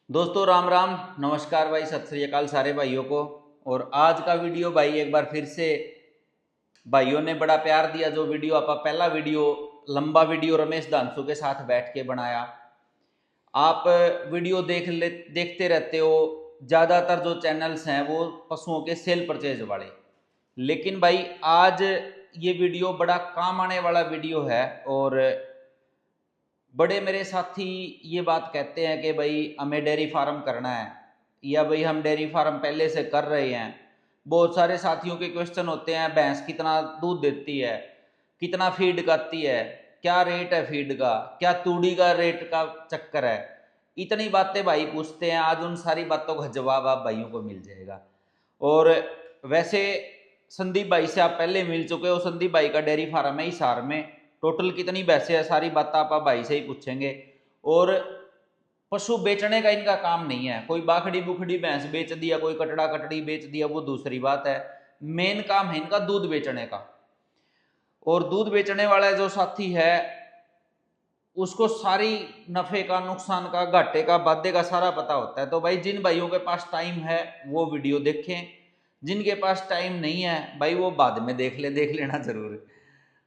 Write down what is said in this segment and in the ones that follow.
दोस्तों राम राम नमस्कार भाई, सत श्री अकाल सारे भाइयों को। और आज का वीडियो भाई एक बार फिर से भाइयों ने बड़ा प्यार दिया। जो वीडियो आप पहला वीडियो लंबा वीडियो रमेश धांसू के साथ बैठ के बनाया, आप वीडियो देखते रहते हो। ज़्यादातर जो चैनल्स हैं वो पशुओं के सेल परचेज वाले, लेकिन भाई आज ये वीडियो बड़ा काम आने वाला वीडियो है। और बड़े मेरे साथी ये बात कहते हैं कि भाई हमें डेयरी फार्म करना है, या भाई हम डेयरी फार्म पहले से कर रहे हैं। बहुत सारे साथियों के क्वेश्चन होते हैं, भैंस कितना दूध देती है, कितना फीड करती है, क्या रेट है फीड का, क्या तूड़ी का रेट का चक्कर है। इतनी बातें भाई पूछते हैं। आज उन सारी बातों का जवाब आप भाइयों को मिल जाएगा। और वैसे संदीप भाई से आप पहले मिल चुके हो। संदीप भाई का डेयरी फार्म है हिसार में। टोटल कितनी भैंसें है सारी बात आप भाई से ही पूछेंगे। और पशु बेचने का इनका काम नहीं है। कोई बाखड़ी बुखड़ी भैंस बेच दिया, कोई कटड़ा कटड़ी बेच दिया, वो दूसरी बात है। मेन काम है इनका दूध बेचने का। और दूध बेचने वाला जो साथी है उसको सारी नफे का, नुकसान का, घाटे का, वादे का सारा पता होता है। तो भाई जिन भाइयों के पास टाइम है वो वीडियो देखें, जिनके पास टाइम नहीं है भाई वो बाद में देख लेना जरूर।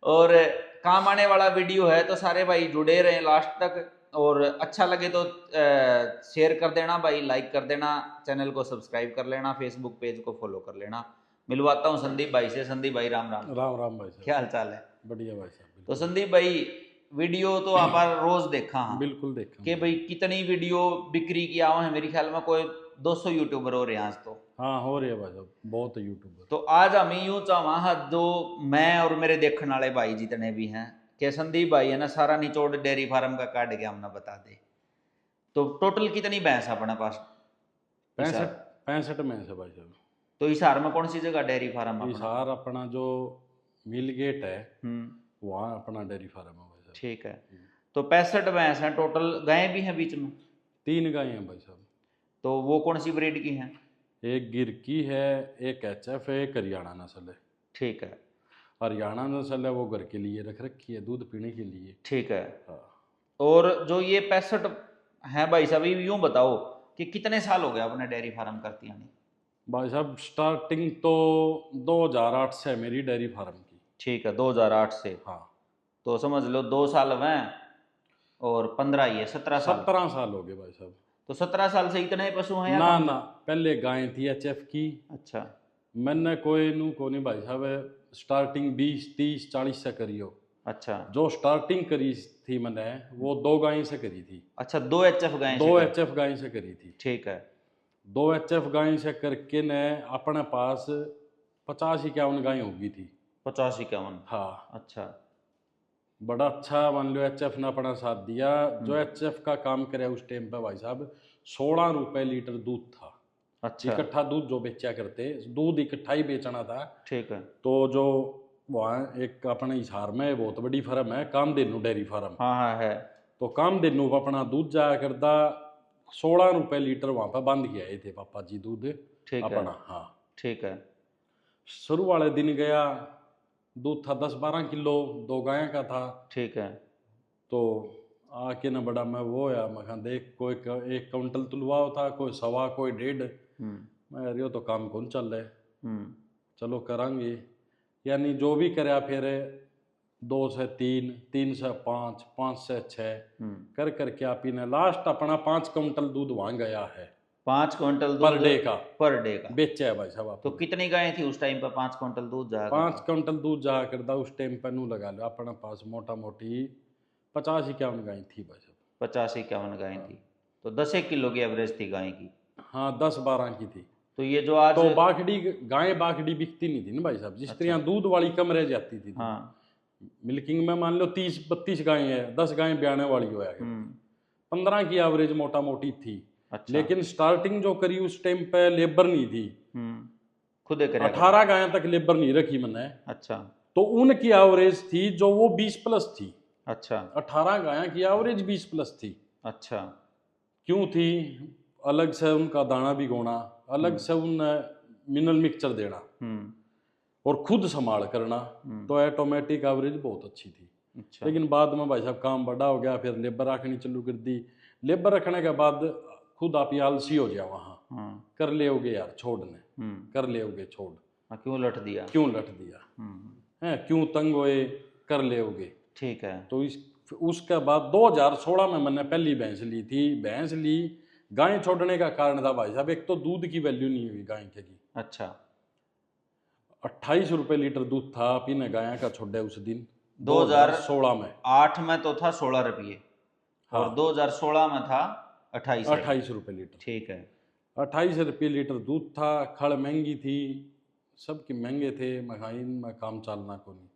और काम आने वाला वीडियो है तो सारे भाई जुड़े रहें लास्ट तक। और अच्छा लगे तो शेयर कर देना भाई, लाइक कर देना, चैनल को सब्सक्राइब कर लेना, फेसबुक पेज को फॉलो कर लेना। मिलवाता हूँ संदीप भाई से। संदीप भाई राम राम। राम राम भाई साहब। क्या हाल चाल है? बढ़िया भाई साहब। तो बिल्कुल संदीप भाई वीडियो तो आप रोज देखा हाँ बिल्कुल देखा कि भाई कितनी वीडियो बिक्री की आओ है। मेरे ख्याल में कोई 200 यूट्यूबर हो रहे हैं आज तो। हाँ हो रही है भाई साहब, बहुत यूट्यूबर। तो आज हम यूं चाहवा जो मैं और मेरे देखने वाले भाई जितने भी हैं कि संदीप भाई है ना सारा निचोड़ डेयरी फार्म का काट के हमने बता दे। तो टोटल कितनी भैंस है अपने पास? 65 में है भाई साहब। तो हिसार में कौन सी जगह डेयरी फार्म अपना? हिसार अपना जो मिल गेट है वहाँ अपना डेयरी फार्म है भाई साहब। ठीक है। तो 65 भैंस हैं टोटल। गायें भी हैं बीच में? 3 गायें हैं भाई साहब। तो वो कौन सी ब्रीड की हैं? एक गिरकी है, एक एचएफ है, एक हरियाणा नस्ल है। ठीक है। हरियाणा नस्ल है वो घर के लिए रख रखी है, दूध पीने के लिए। ठीक है। हाँ। और जो ये 65 है भाई साहब, यूं बताओ कि कितने साल हो गए अपने डेयरी फार्म करती आने? भाई साहब स्टार्टिंग तो 2008 से है मेरी डेयरी फार्म की। ठीक है, 2008 से। हाँ। तो समझ लो 2 साल हुए हैं और 15 ही है, 17 साल। 17 साल हो गए भाई साहब। तो 17 साल से इतने ही पशु हैं या ना कम? ना, पहले गाय थी एचएफ की। अच्छा। मैंने कोई नू को नहीं भाई साहब, स्टार्टिंग 20 30 40 से करी हो। अच्छा। जो स्टार्टिंग करी थी मैंने वो 2 गाय से करी थी। अच्छा, 2 एचएफ गाय 2 एचएफ गाय से करी थी। ठीक है। 2 एचएफ गाय से करके ने अपने पास 50-51 गाय होगी थी। 50-51? हाँ। अच्छा। बड़ा अच्छा मान लो एचएफ ने अपना साथ दिया। जो एचएफ का काम करे उस टाइम पे भाई साहब 16 रुपए लीटर दूध था। अच्छा। इकट्ठा दूध जो बेचा करते, दूध इकट्ठा ही बेचना था। ठीक है। तो जो वहाँ एक अपने हिसार में बहुत बड़ी फार्म है कामधेनु डेयरी फार्म। हाँ हाँ है। तो कामधेनु पर अपना दूध जाया करता। 16 रुपए लीटर वहाँ पर बांध के आए थे पापा जी दूध ठीक है। अपना। हाँ। ठीक है। शुरू वाले दिन गया, दूध था 10-12 किलो, 2 गाय का था। ठीक है। तो आके ना बड़ा मैं वो या मैं कहा देख कोई 1 क्विंटल तुलवाओ था, कोई 1.25, कोई 1.5। मैं यार यो तो काम कौन चल रहा है, चलो करांगे। यानी जो भी कराया फिर 2 से 3, 3 से 5, 5 से 6 कर करके आप ने लास्ट अपना 5 क्विंटल दूध वहाँ गया है। 5 क्विंटल दूध पर डे का? पर डे का बेचा है भाई साहब। तो कितनी गायें थी उस टाइम पर 5 क्विंटल दूध जाया 5 क्विंटल दूध जाया करता उस टाइम पर नू लगा लो अपने पास मोटा मोटी 50-51 गाय थी भाई साहब। 50-51 गायें थी। तो 10 किलो की एवरेज थी गाय की। हाँ 10-12 की थी। तो ये जो आज तो बाखड़ी गाय बाखड़ी बिकती नहीं थी ना भाई साहब, जिस तरह दूध वाली कम रह जाती थी। हाँ। मिल्किंग में मान लो 30-32 गाय है, 10 गाय ब्याने वाली हो 15 की एवरेज मोटा मोटी थी। अच्छा। लेकिन स्टार्टिंग जो करी उस टाइम पे लेबर नहीं थी। खुद 18 गाय तक लेबर नहीं रखी मैंने। अच्छा। तो उनकी एवरेज थी जो वो 20+ थी। अच्छा। 18 गाय की एवरेज 20+ थी। अच्छा। क्यों थी? अलग से उनका दाना भी गोना, अलग से उन मिनरल मिक्सचर देना और खुद संभाल करना। तो ऑटोमेटिक एवरेज बहुत अच्छी थी। अच्छा। लेकिन बाद में भाई साहब काम बड़ा हो गया, फिर लेबर रखनी चालू कर दी। लेबर रखने के बाद खुद आप ही आलसी हो जाओ वहाँ, हाँ। कर लेओगे यार छोड़ने, कर लेओगे छोड़, क्यों लट दिया? क्यों लट दिया है, क्यों तंग होए, कर लेओगे। ठीक है। तो उसके बाद 2016 में मैंने पहली भैंस ली थी। भैंस ली, गाय छोड़ने का कारण था भाई साहब, एक तो दूध की वैल्यू नहीं हुई गाय के की। अच्छा। 28 रुपये लीटर दूध था, पीने गाय का छोड़े उस दिन 2016 में। 8 में तो था 16 रुपये और हाँ, 2016 में था 28 रुपये लीटर। ठीक है। 28 रुपये लीटर दूध था, खड़ महंगी थी, सबकी महंगे थे, मखाइन में काम चलना को नहीं।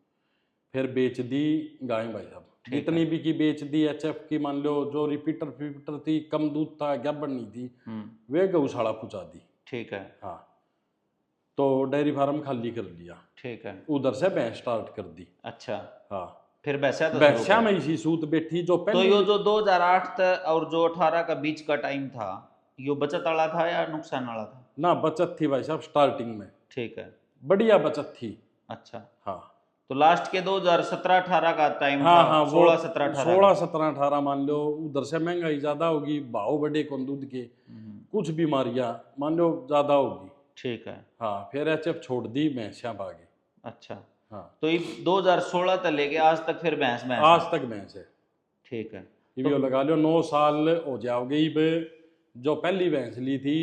फिर बेच दी गाय भाई साहब, जितनी भी की बेच दी। एचएफ की मान लो, जो रिपीटर थी, कम दूध था, गैबन नहीं थी, वे गौशाला पहुंचा दी। ठीक है। हाँ, तो डेयरी फार्म खाली कर लिया, ठीक है। उधर से भैंस स्टार्ट कर दी। अच्छा, हाँ, फिर वैसा तो शुरू भैंसा कर। में इसी सूत बैठी जो तो पहली। यो जो 2008 और जो 18 का बीच का टाइम था, यो बचत वाला था या नुकसान वाला था? ना, बचत थी भाई साहब स्टार्टिंग में, ठीक है। बढ़िया बचत थी। अच्छा, हाँ तो लास्ट के 2017-18 का टाइम था, हाँ हाँ, वो 16-17-18 16 का। 17 18 मान लो, उधर से महंगाई ज्यादा होगी, भाव बढ़े कौन दूध के, कुछ बीमारियां मान लो ज्यादा होगी। ठीक है। हाँ, फिर एचएफ छोड़ दी, भैंसियां भागी। अच्छा, हाँ, तो ये 2016 तक लेके आज तक फिर भैंस भैंस आज है। तक भैंस है। ठीक है। ये तो भी लगा लो 9 साल हो जाओगे। जो पहली भैंस ली थी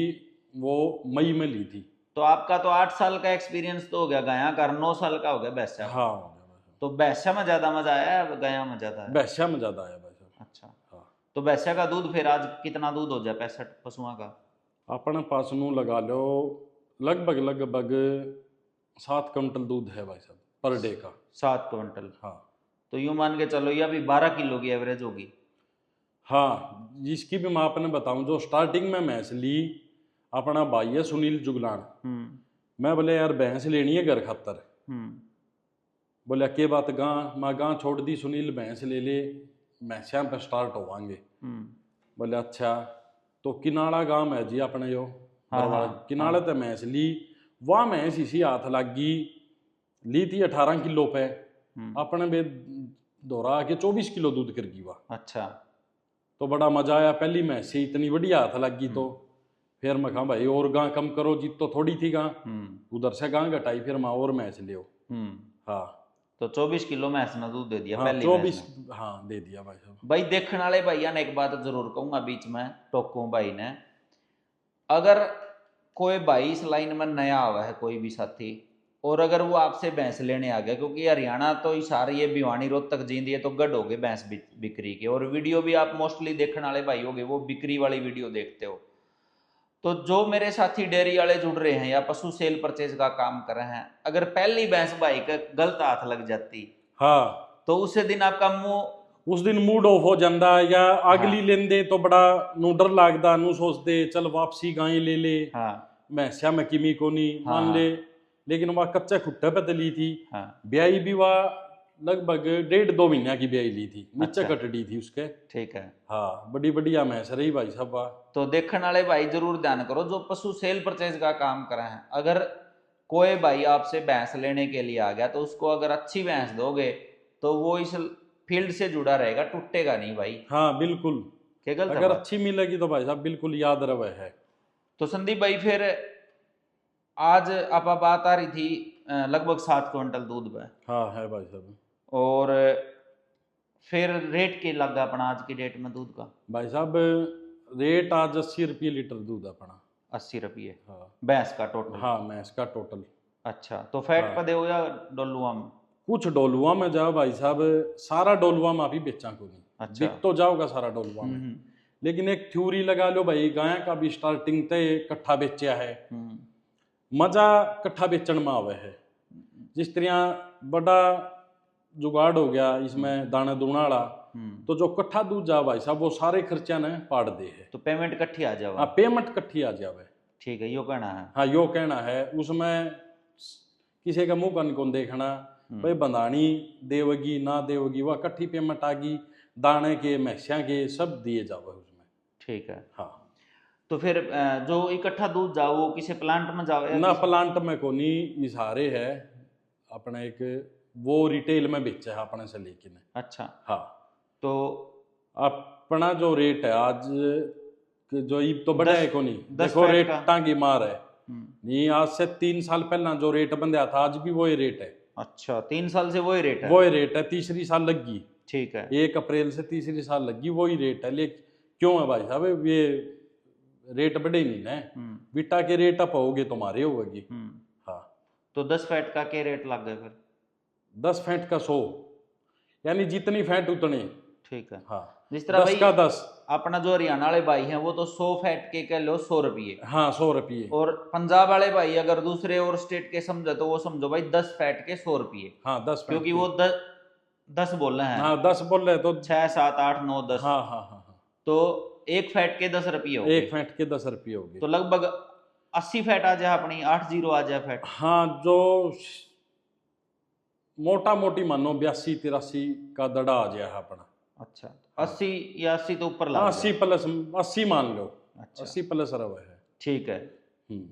वो मई में ली थी। तो आपका तो 8 साल का एक्सपीरियंस तो हो गया गाया का, 9 साल का हो गया भैंसा का। हाँ, तो भैंसा में ज्यादा मजा आया या गाया में ज्यादा आया? भैंसिया में ज्यादा आया भाई साहब। अच्छा, हाँ, तो भैंसा का दूध फिर आज कितना दूध हो जाए 65 पशुओं का? अपने पास नू लगा लो लगभग 7 क्विंटल दूध है भाई साहब पर डे का। 7 क्विंटल। हाँ तो यूं मान के चलो ये अभी 12 किलो की एवरेज होगी। हाँ, जिसकी भी मैं आपने बताऊं, जो स्टार्टिंग में भैंस ली, अपना भाई है सुनील जुगलान। मैं बोले यार भैंस लेनी है घर खातर। बोले के बात, गां मैं गां छोड़ दी, सुनील भैंस ले ले, भैंसियां पे स्टार्ट होवांगे। बोले अच्छा। तो किनाड़ा गांव है जी अपने यो हाँ, बरवाड़ा, हाँ, किनाड़े ते भैंस ली। वह भैंस इसी हाथ लगी, ली थी 18 किलो पे, अपने बे दोहरा के 24 किलो दूध कर गई वह। अच्छा। तो बड़ा मजा आया, पहली भैंस से इतनी बढ़िया हाथ लगी। तो फिर मैं कहा भाई और गां कम करो, जीत तो थोड़ी थी गां, उधर से गां घटाई, फिर मैं और भैंस लियो। हाँ, तो 24 किलो भैंस ने दूध दे दिया हाँ पहली 24, भैंस ने। हाँ दे दिया भाई साहब। भाई देखने वाले भैया ने एक बात जरूर कहूंगा, बीच में टोकूं भाई ने, अगर कोई भाई इस लाइन में नया आवा है, कोई भी साथी, और अगर वो आपसे भैंस लेने आ गया, क्योंकि हरियाणा तो ही सारी ये भिवानी रोहतक जींद ये तो गढ़ हो गए भैंस बिक्री के, और वीडियो भी आप मोस्टली देखने वाले भाई होगे वो बिक्री वाली वीडियो देखते हो। तो जो मेरे साथी डेयरी वाले जुड़ रहे हैं या पशु सेल परचेज का काम कर रहे हैं, अगर पहली भैंस भाई का गलत हाथ लग जाती, हाँ, तो उस दिन आपका मुंह, उस दिन मूड ऑफ हो जाता, या अगली लेंदे तो बड़ा नू डर लगता, नू सोचते चल वापसी गाय ले ले, हाँ भैंसिया में किमी को नहीं हाँ मान ले। लेकिन वह कच्चे खुट्टे पे तली थी। हाँ। ब्याई भी वह लगभग 1.5-2 महीने की ब्याई ली थी, नीचे अच्छा। कटड़ी थी उसके। ठीक है। हाँ, बड़ी बढ़िया भैंस रही भाई साहब वह। तो देखने वाले भाई जरूर ध्यान करो, जो पशु सेल परचेज का काम कर रहे हैं, अगर कोई भाई आपसे भैंस लेने के लिए आ गया तो उसको अगर अच्छी भैंस दोगे तो वो इस फील्ड से जुड़ा रहेगा, टूटेगा नहीं भाई। हाँ बिल्कुल, क्या गलत है अगर बात? अच्छी मिलेगी तो भाई साहब बिल्कुल याद रहे है। तो संदीप भाई फिर आज आप बात आ रही थी लगभग 7 क्विंटल दूध में, हाँ है भाई साहब। और फिर रेट के लगा अपना आज की डेट में दूध का? भाई साहब रेट आज 80 रुपये लीटर दूध अपना। 80 रुपये हाँ भैंस का टोटल? हाँ, भैंस का टोटल। अच्छा, तो फैट हाँ, पर दे या डोलुआ में? कुछ डोलुआ में जाओ भाई साहब, सारा डोलुआ में अभी बेचा को नहीं। अच्छा। बिक तो जाओगा सारा डोलुआ में, लेकिन एक थ्योरी लगा लो भाई, गाय का भी स्टार्टिंग ते कट्ठा बेचा है, मजा कट्ठा बेचन में आवे है। जिस तरह बड़ा जुगाड़ हो गया इसमें दाना दूना वाला, तो जो कट्ठा दूध जा भाई साहब वो सारे खर्चा ने पाड़ दे है। तो पेमेंट इकट्ठी आ जाए? हाँ, पेमेंट कट्ठी आ जावे। ठीक है, यो कहना है। हाँ, यो कहना है। उसमें किसी का मुंह का नहीं कौन देखना भाई, बंधानी देवगी ना देवगी, वह कट्ठी पेमेंट आ गई, दाने के मैस्या के सब दिए जावे उसमें। ठीक है। हाँ, तो फिर जो इकट्ठा दूध जाओ वो किसी प्लांट में जाओ या ना प्लांट में को नहीं, इशारे है अपने एक, वो रिटेल में बेचा है अपने से लेकिन। अच्छा। हाँ, तो अपना जो रेट है आज कि जो ईब तो बढ़िया है को नहीं, 10 देखो फैट रेट का। टांगी मार है नहीं। आज से 3 साल पहला जो रेट बंदा था आज भी वही रेट है। अच्छा, 3 साल से वही रेट है। वही रेट है, तीसरी साल लगी, ठीक है। 1 अप्रैल से तीसरी साल लगी, वही रेट है। लेकिन क्यों है भाई साहब, ये रेट बढ़े नहीं ना, बिटा के रेट अप होगे तुम्हारे होगी। हाँ, तो 10 फैट का क्या रेट लग गया फिर? 10 फैट का 100, यानी जितनी फैट उतनी। ठीक है। हाँ, जिस तरह 10 भाई का 10। अपना जो हरियाणा वाले भाई हैं वो तो 100 फैट के कह लो 100 रुपये। हाँ, 100 रुपये। और पंजाब वाले भाई अगर दूसरे और स्टेट के समझो तो वो समझो भाई 10 फैट के 100 रुपये। हाँ, 10 फैट क्योंकि के। वो 10 बोल रहे हैं। हाँ, 10 बोल रहे तो 6 7 8 9 10। हाँ हाँ हाँ हाँ, तो एक फैट के 10 रुपये हो 1 गए। फैट के 10 रुपये हो गए। तो लगभग 80 फैट आ जाए अपनी, 80 आ जाए फैट। हाँ, जो मोटा मोटी मानो 82 83 का दड़ा आ जाए अपना। अच्छा, 80 या 80 तो ऊपर लग 80 प्लस 80 मान लो। अच्छा, 80 प्लस रवा है। ठीक है। हम्म।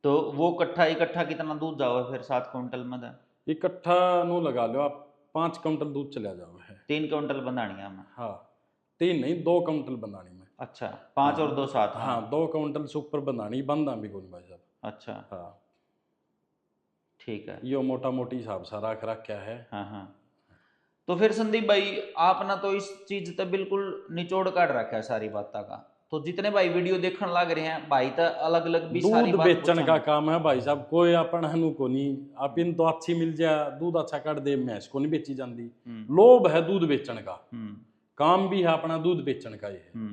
तो वो इकट्ठा कितना दूध जाओ फिर 7 क्विंटल में? इकट्ठा नु लगा लो आप, 5 क्विंटल दूध चला जाओ है। 3 क्विंटल बंधानी है। हाँ, 3 नहीं 2 क्विंटल बनानी में। अच्छा, 5 और 2 7। हाँ, 2 क्विंटल से ऊपर बनानी, बंदा भी कौन भाई साहब। अच्छा, हाँ, ठीक है। यो मोटा मोटी हिसाब सा रख क्या है। हाँ हाँ। तो फिर संदीप भाई आप ना तो इस चीज तो बिल्कुल निचोड़ काट रखा है सारी बातों का। तो जितने भाई वीडियो देखने लग रहे हैं भाई तो अलग अलग भी सारी दूध बात बेचन का काम है भाई साहब, कोई अपन हनु को नहीं। आप इन तो अच्छी मिल जाए, दूध अच्छा काट दे, भैंस को नहीं बेची जाती। लोभ है दूध बेचन का, काम भी है अपना दूध बेचन का ही है।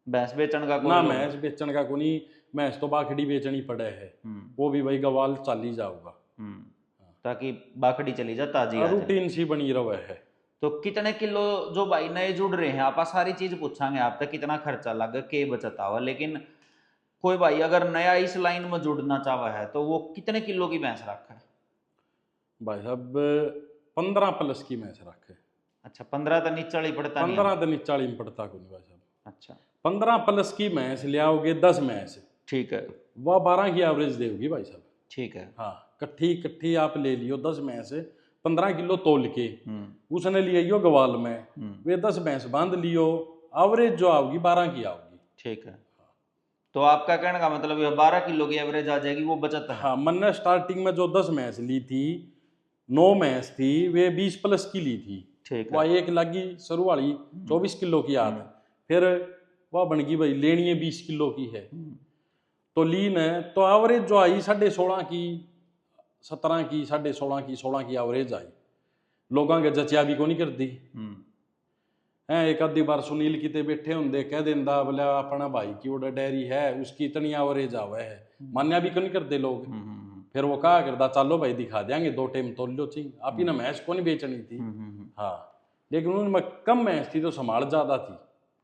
भैंस बेचन का ना भैंस बेचन का को नहीं, भैंस तो बाखड़ी बेचनी पड़े है, वो भी भाई गवाल चाल ही जाऊगा ताकि बाखड़ी चली जा ताजी आ जाए। रूटीन सी बनी रहे है। तो कितने किलो जो भाई नए जुड़ रहे हैं आप सारी चीज पूछांगे आप तक, कितना खर्चा लग के बचत आवा। लेकिन कोई भाई अगर नया इस लाइन में जुड़ना चाहवा है तो वो कितने किलो की भैंस रखा है? भाई साहब 15 प्लस की भैंस रखे। अच्छा, 15 तो नीचा ही पड़ता नहीं है। 15 तो नीचा में पड़ता को नहीं भाई साहब। अच्छा, 15 प्लस की भैंस ले आओगे 10 भैंस, ठीक है। वह 12 की एवरेज देगी भाई साहब। ठीक है। हाँ, कट्ठी आप ले लियो 10 भैंस 15 किलो तोल के, उसने लिए यो गवाल में, वे 10 भैंस बांध लियो, एवरेज जो आओगी 12 की आओगी। ठीक है। तो आपका कहने का मतलब ये 12 किलो की एवरेज आ जाएगी, वो बचत है। हाँ, मैंने स्टार्टिंग में जो 10 भैंस ली थी, 9 भैंस थी, वे 20 प्लस की ली थी। ठीक है। वह एक लगी शुरू वाली 24 किलो की आद, फिर वह बन गई भाई लेनी है 20 किलो की है, तो ली ने तो एवरेज जो आई 16.5 की, 17 की, 16.5 की, 16 की एवरेज आई। लोगों के जचिया भी को नहीं करती है। एक आधी बार सुनील किते बैठे होंगे कह देंदा बोले अपना भाई की ओडा डेयरी है उसकी इतनी एवरेज आवे है, मान्या भी क्यों नहीं करते लोग। फिर वो कहा करता चलो भाई दिखा देंगे 2 टाइम तोल लो चाहिए, आप ही ना भैंस को नहीं बेचनी थी। हाँ, लेकिन उनमें कम भैंस थी तो संभाल ज्यादा थी।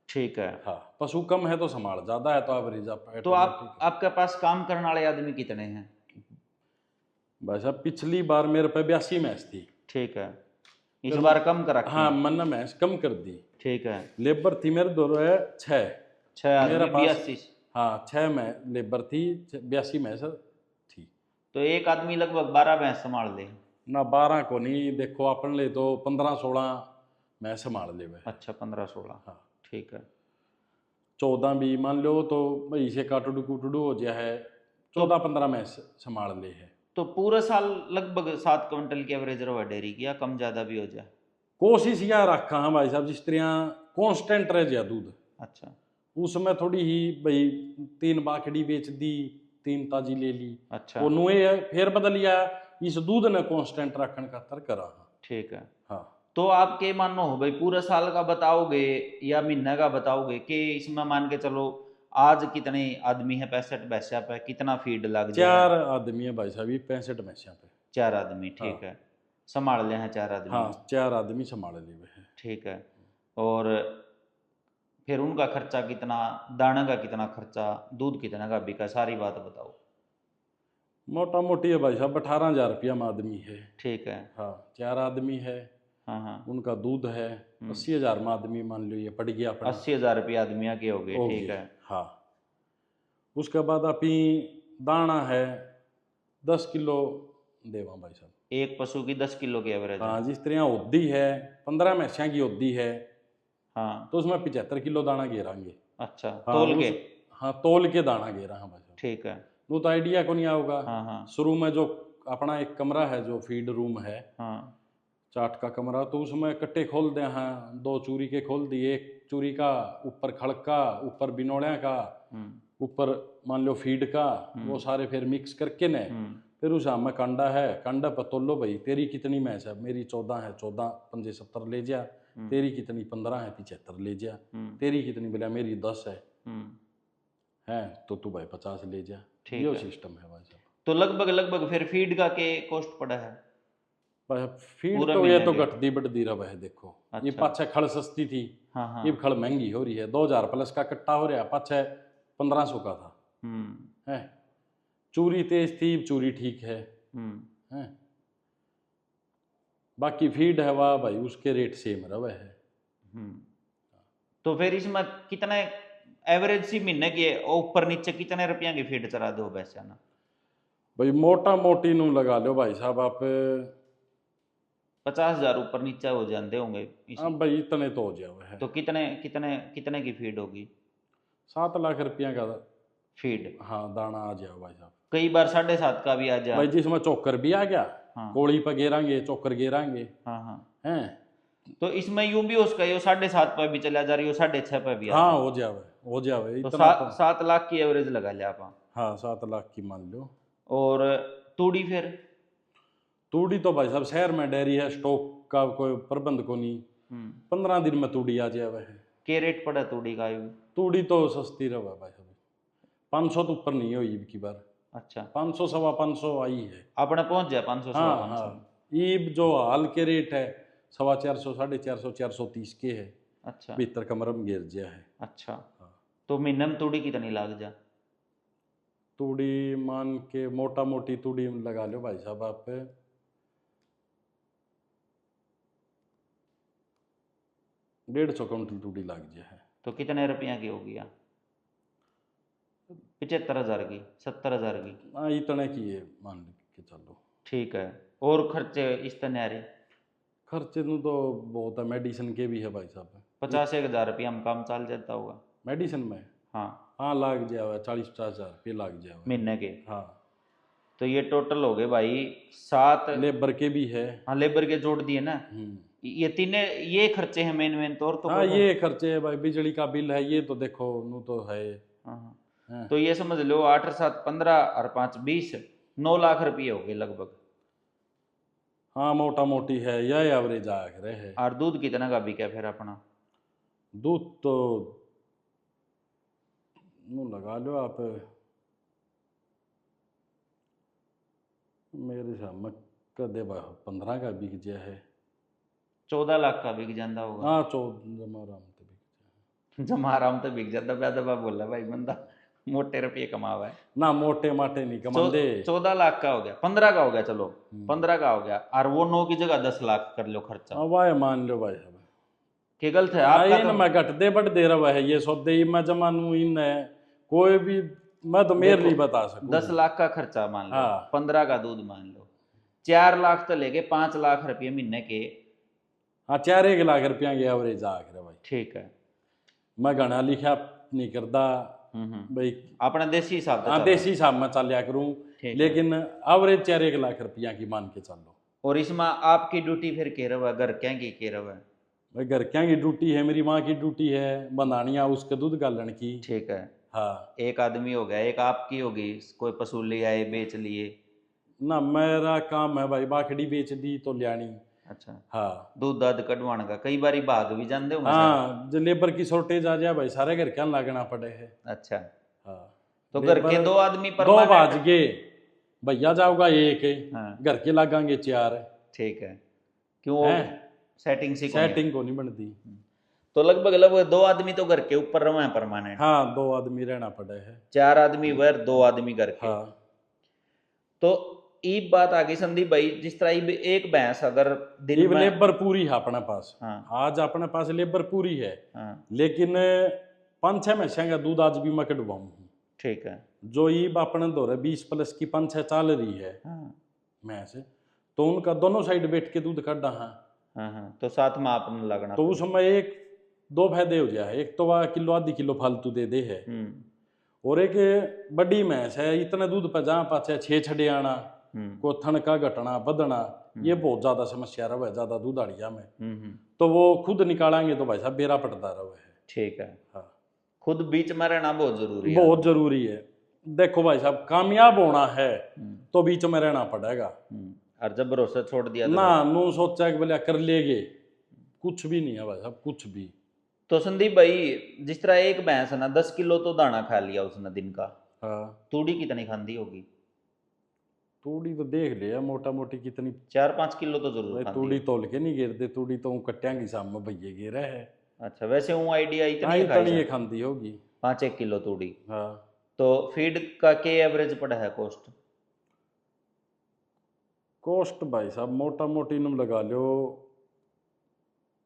ठीक है। हाँ, पशु कम है तो संभाल ज्यादा है, तो एवरेज तो आपके पास काम करने वाले आदमी कितने हैं? भाई साहब पिछली बार मेरे पे 82 भैंस थी। ठीक है। इस बार कम कर रखी? हाँ, मैंने भैंस कम कर दी। ठीक है। लेबर थी मेरे दो 6 मेरे पास 82। हाँ, 6 में लेबर थी, 82 भैंस थी। तो एक आदमी लगभग 12 भैंस संभाल ले ना? 12 को नहीं, देखो अपन ले तो 15-16 भैंस संभाल ले वे। अच्छा, 15-16। हाँ, ठीक है। 14 भी मान लो तो भाई से काटुडू कुटुडू हो जाए है, 14-15 भैंस संभाल ले है। तो पूरे साल लगभग 7 क्विंटल की एवरेज रहा डेयरी की, या कम ज्यादा भी हो जाए? कोशिश यह रखा हाँ भाई साहब, जिस तरह कांस्टेंट रह जाए दूध। अच्छा, उसमें थोड़ी ही भाई 3 बाखड़ी बेच दी, 3 ताजी ले ली। अच्छा, वो नुए फिर बदल लिया, इस दूध ने कांस्टेंट रखने का तर करा। ठीक है। हाँ, तो आप के मानो हो भाई पूरे साल का बताओगे या महीने का बताओगे कि इसमें मान के चलो आज कितने आदमी है 65 भैंसा पे, कितना फीड लग जाए? 4 आदमी है भाई साहब 65 भैंसा पे। 4 आदमी, ठीक है। संभाल ले हैं 4 आदमी? हाँ, 4 आदमी संभाल लिए है। ठीक है। और फिर उनका खर्चा कितना, दाने का कितना खर्चा, दूध कितना का बिका, सारी बात बताओ। मोटा मोटी है भाई साहब 18,000 रुपया में आदमी है। ठीक है। हाँ, 4 आदमी है। हाँ हाँ। उनका दूध है 80,000 में आदमी मान लो ये पड़ गया अपना। 80,000 रुपया आदमी के हो गए, ठीक है। हाँ, उसके बाद अपनी दाना है 10 किलो देवा भाई साहब। एक पशु की 10 किलो की एवरेज? हाँ, जिस तरह होदी है 15 भैंसा की होदी है, हाँ, तो उसमें 75 किलो दाना घेरांगे। अच्छा, हाँ, तोल के। हाँ तोल के दाना गे रहा भाई साहब। ठीक है। वो तो आइडिया को नहीं आओगा। हाँ हाँ शुरू में जो अपना एक कमरा है जो फीड रूम है, हाँ। चाट का कमरा, तो उसमें कट्टे खोल दे हैं, 2 चूरी के खोल दिए, एक चूरी का ऊपर खड़क का, ऊपर बिनोड़िया का, ऊपर मान लो फीड का, वो सारे फिर मिक्स करके ने फिर उस में कांडा है, कांडा पर तोलो भाई तेरी कितनी मैच है, मेरी 14 है, 14 पंजे 70 ले जा, तेरी कितनी 15 है, 75 ले जा, तेरी कितनी बोला मेरी 10 है तो तू भाई 50 ले जा। ठीक ये है। सिस्टम है भाई साहब। तो लगभग लगभग फिर फीड का के कॉस्ट पड़ा है भाई फीड पूरा तो ये महीने तो के? घटती बढ़ती रहा है, देखो ये अच्छा। पाछे खड़ सस्ती थी, हाँ हाँ। ये खड़ महंगी हो रही है, 2000 प्लस का कट्टा हो रहा, पाछे 1500 का था है। चूरी तेज थी, चूरी ठीक है हैं। बाकी फीड है वाह भाई उसके रेट सेम रहे है। तो फिर इसमें कितने एवरेज सी महीने की ऊपर नीचे कितने रुपया की फीड चला दो वैसे ना? भाई मोटा मोटी नू लगा लो भाई साहब आप, 50,000 ऊपर नीचे हो जाते होंगे हाँ भाई इतने तो हो जाए है। तो कितने कितने कितने की फीड होगी? 7 लाख रुपया का फीड हाँ दाना आ जाओ भाई साहब। कई बार 7.5 का भी आ जा। भाई जिसमें चोकर भी आ गया, हाँ कोड़ी पर गेरांगे, चोकर गेरांगे हाँ हाँ। हैं। तो इसमें यूं भी उसका ये 7.5 पर भी चला जा रही हो, 6.5 पर भी आ हाँ जाए। हो जावे तो इतना तो। 7 लाख की एवरेज लगा लिया आप। हाँ 7 लाख की मान लो। और तूड़ी फिर? तूड़ी तो भाई साहब शहर में डेयरी है, स्टॉक का कोई प्रबंध को नहीं, 15 दिन में तूड़ी आ जावे है। के रेट पड़ा तूड़ी का? तूड़ी तो सस्ती रहा भाई साहब, 500 तो ऊपर नहीं हुई की बार। अच्छा, 500 सवा 500 आई है। अपने पहुंच जाए 500 सवा हाँ 500? हाँ ईब जो हाल के रेट है 450 450 430 के है, अच्छा भीतर कमर में गिर गया है। अच्छा। हाँ। तो महीने में तूड़ी कितनी लाग जा? तूड़ी मान के मोटा मोटी तूड़ी लगा लो भाई साहब आप, 150 क्विंटल तूड़ी लग जाए। तो कितने रुपया की होगी? 75,000 की, 70,000 की? हाँ इतने की है मान के चलो। ठीक है। और खर्चे इस तनारे? खर्चे नू तो बहुत है, मेडिसिन के भी है भाई साहब। 50,000 रुपया में काम चल जाता होगा? मेडिसिन में हाँ हाँ लाग जाए 40-50 हज़ार रुपये लाग जाए महीने के। हाँ। तो ये टोटल हो गए भाई 7। लेबर के भी है। हाँ लेबर के जोड़ दिए ना, ये तीने ये खर्चे हैं मेन मेन तौर तो हाँ कोई ये खर्चे है भाई, बिजली का बिल है ये तो देखो नू तो है। हाँ हाँ। हाँ। तो ये समझ लो 8 और 7 15 और 5 20, 9 लाख रुपये हो गए लगभग। हाँ मोटा मोटी है यह एवरेज आ रहे है। और दूध कितना का बिका फिर अपना? दूध तो नू लगा लो आप, मेरे हिसाब में कदे 15 का बिक जाए है। 14 लाख का बिक जाता होगा। हाँ 14 आराम से बिक जाए। जमा आराम तो बिक जाता, ज्यादा बोला भाई बंदा मोटे रुपये कमावा है। ना मोटे माटे नहीं कमाते। 14 लाख का हो गया, 15 का हो गया, चलो 15 का हो गया, और वो 9 की जगह 10 लाख कर लो खर्चा। हाँ वाह मान लो भाई साहब के गलत है आपका इन तो? मैं घटते बढ़ दे रहा है ये सौदे मैं जमा नू इन है कोई भी, मैं तो मेरे लिए बता सकूं। 10 लाख का खर्चा मान लो, हाँ। 15 का दूध मान लो, 4 लाख तो लेके 5 लाख रुपये महीने के। हाँ 4 लाख रुपया की एवरेज आ रहा भाई। ठीक है। मैं घना लिखा नहीं करता भाई, अपने देसी हिसाब से हाँ चलो। देसी हिसाब में चलिया करूँ, ठीक है। लेकिन एवरेज 4 लाख रुपया की मान के चलो। और इसमें आपकी ड्यूटी फिर के रहा है, घर क्या की के रहा है? भाई घर क्या की ड्यूटी है, मेरी माँ की ड्यूटी है बनानिया उसके दूध गालन की। ठीक है। हाँ एक आदमी हो गया, एक आपकी होगी, कोई पशु ले आए बेच लिए। ना मेरा काम है भाई बाखड़ी बेच दी तो लियानी। अच्छा। हाँ दूध दाद कटवाने का कई बारी भाग भी जानते हो? हाँ जो लेबर की शॉर्टेज आ जाए भाई सारे घर क्या लागना पड़े है। अच्छा। हाँ तो घर के 2 आदमी पर 2 बाज गए भैया जाओगा एक, हाँ। घर के लागेंगे 4। ठीक है। क्यों? सेटिंग सी सेटिंग को नहीं बनती। तो लगभग लगभग 2 आदमी तो घर के ऊपर रहे हैं परमानेंट। हाँ 2 आदमी रहना पड़े है। 4 आदमी वर, 2 आदमी घर के। हाँ तो एक बात आ गई संदीप भाई, जिस तरह ये एक भैंस अगर दिन ये में। लेबर पूरी है अपने पास। हाँ आज अपने पास लेबर पूरी है। हाँ। लेकिन 5-6 मैसें का दूध आज भी मैं कटवाऊँ हूँ। ठीक है। जो ईब अपने दो 20 प्लस की 5-6 चाल रही है हाँ भैंस, तो उनका दोनों साइड बैठ के दूध काटा है। हाँ हाँ। तो साथ में आपने लगना तो उसमें एक दो फायदे हो जाए, एक तो वह किलो आधी किलो फालतू दे दे है, और एक बड़ी भैंस है इतने दूध पर जहाँ पाचे छे छड़े आना, को थन का घटना बदना, ये बहुत ज्यादा समस्या रहा है ज्यादा दूधाड़िया में। तो वो खुद निकालेंगे तो भाई साहब बेरा पड़ता रहा है। ठीक है। हाँ, खुद बीच में रहना बहुत जरूरी है। बहुत जरूरी है। देखो भाई साहब, कामयाब होना है तो बीच में रहना पड़ेगा। और जब भरोसा छोड़ दिया ना नू सोचा कि बोले कर लेगे, कुछ भी नहीं है भाई साहब, कुछ भी। तो संदीप भाई, जिस तरह एक भैंस है ना 10 किलो तो दाना खा लिया उसने दिन का, हाँ, तूड़ी कितनी खाती होगी? तूड़ी तो देख लिया मोटा मोटी कितनी, 4-5 किलो तो जरूर भाई खाती तूड़ी है। तोल के नहीं गिरते, तूड़ी तो कट्टियांगी साम में भैया गिरे है। अच्छा, वैसे हूँ आइडिया इतनी हाँ, ही खाई इतनी ये जा खाती होगी। 5-1 किलो तूड़ी। हाँ, तो फीड का के एवरेज पड़ा है कॉस्ट? कॉस्ट भाई साहब मोटा मोटी नुम लगा लो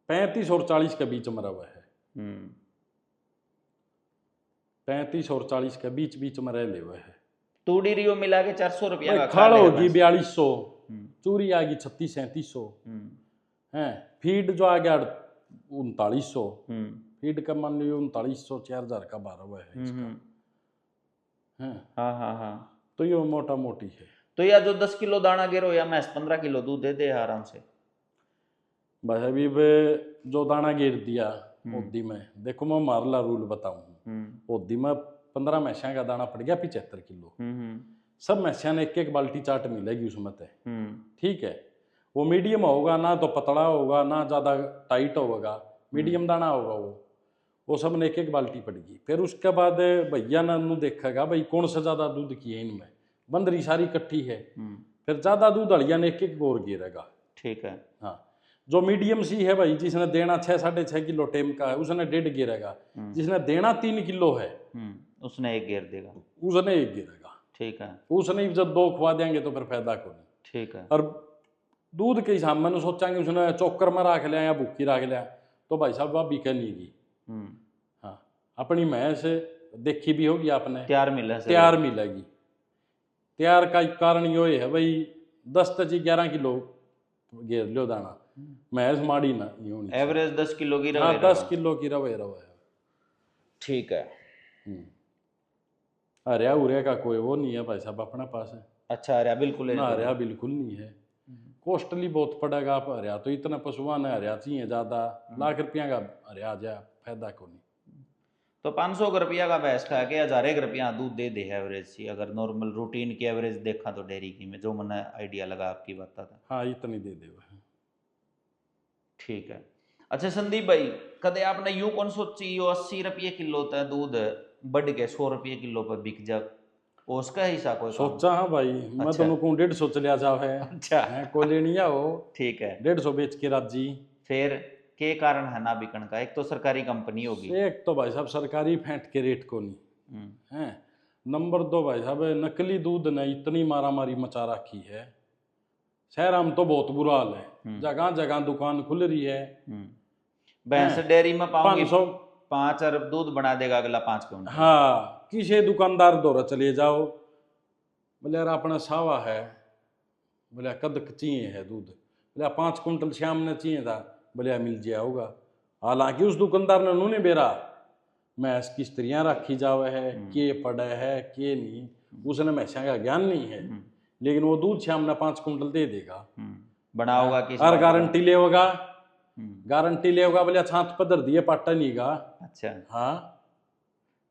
35 और 40 के बीच में रहा है। 35 और 40 के बीच बीच में रह ले हुए है। तूड़ी रियो मिला के 400 रुपया का खा खाल लेगा होगी भैंस। 4200, चूरी आ गई 3600-3700 है, फीड जो आ गया 3900, फीड का मान लियो 3900, 4000 का 12 हुआ है इसका है। हाँ हाँ हाँ। तो ये मोटा मोटी है। तो या जो 10 किलो दाना गिरो या भैंस 15 किलो दूध दे दे आराम से। भाई अभी वे जो दाना गिर दिया ओदी में, देखो मैं मारला रूल बताऊं, ओदी में 15 मैसिया का दाना पड़ गया 75 किलो। सब मैसिया ने एक एक बाल्टी चाट मिलेगी उसमें तय, ठीक है। वो मीडियम होगा, ना तो पतला होगा ना ज़्यादा टाइट होगा, मीडियम दाना होगा वो सब ने एक एक बाल्टी पड़ेगी। फिर उसके बाद भैया ने नू देखेगा भाई कौन सा ज़्यादा दूध की है इनमें, बंदरी सारी इकट्ठी है, फिर ज़्यादा दूध हड़िया ने एक एक गोर गिरेगा। ठीक है। हाँ, जो मीडियम सी है भाई, जिसने देना 6-6.5 किलो टेम का है उसने 1.5 गिरेगा, जिसने देना 3 किलो है उसने एक गिर देगा, उसने 1 गिरेगा। ठीक है। उसने जब 2 खुआ देंगे तो फिर फायदा को नहीं। ठीक है। और दूध के हिसाब में सोचेंगे उसने चौकर में रख लिया या भूखी रख लिया तो भाई साहब वह बिके नहीं गी। हाँ, अपनी भैंस देखी भी होगी आपने, तैयार मिलेगी। तैयार का कारण ये है भाई 10-11 किलो घेर लो दाना, भैंस माड़ी ना एवरेज 10 किलो की रवे। हाँ, 10 किलो की रवे रवे। ठीक है। हरिया उरिया का कोई वो नहीं है भाई साहब अपने पास है। अच्छा, हरिया बिल्कुल ना, हरिया बिल्कुल नहीं है, कॉस्टली बहुत पड़ेगा आप हरिया तो, इतना पशुआन है हरिया चाहिए ज़्यादा, लाख रुपया का हरिया आ जाए फायदा को नहीं। तो 500 रुपया का भैंस खा के 1000 रुपया दूध दे दे एवरेज सी, अगर नॉर्मल रूटीन की एवरेज देखा तो डेयरी की में, जो मैंने आइडिया लगा आपकी बात था। हाँ, इतनी दे दे। ठीक है। अच्छा संदीप भाई, कदे आपने यूं कौन सोची यो 80 रुपये किलो तक दूध बढ़ के 100 रुपये किलो पर बिक जा, उसका हिसाब कोई सोचा? हाँ भाई, मैं अच्छा। तो 150 लिया जाओ है। अच्छा, को लेनिया हो, ठीक है। 150 बेच के राजी। फिर के कारण है ना बिकन का? एक तो सरकारी कंपनी होगी, एक तो भाई साहब सरकारी फैंट के रेट को नहीं है, नंबर 2 भाई साहब नकली दूध ने इतनी मारामारी मचा रखी है शहर में, तो बहुत बुरा हाल है, जगह जगह दुकान खुल रही है। भैंस डेयरी में पाऊंगी 500 5 अरब दूध बना देगा अगला 5 क्विंटल। हाँ, किसी दुकानदार दौरा चले जाओ, बोले यार अपना सावा है, बोले कद चाहिए है दूध, बोले 5 कुंटल शाम ने चाहिए था, बोले मिल जाए होगा। हालांकि उस दुकानदार ने उन्होंने बेरा मैं इसकी स्त्रियाँ रखी जावे है, के पड़े है के नहीं, उसने मैसा का ज्ञान नहीं है, लेकिन वो दूध शाम ने 5 कुंटल दे देगा, बना होगा किसी और गारंटी ले होगा, गारंटी ले होगा, बोले छात पदर दिए पाटा नहीं गा। अच्छा, हाँ,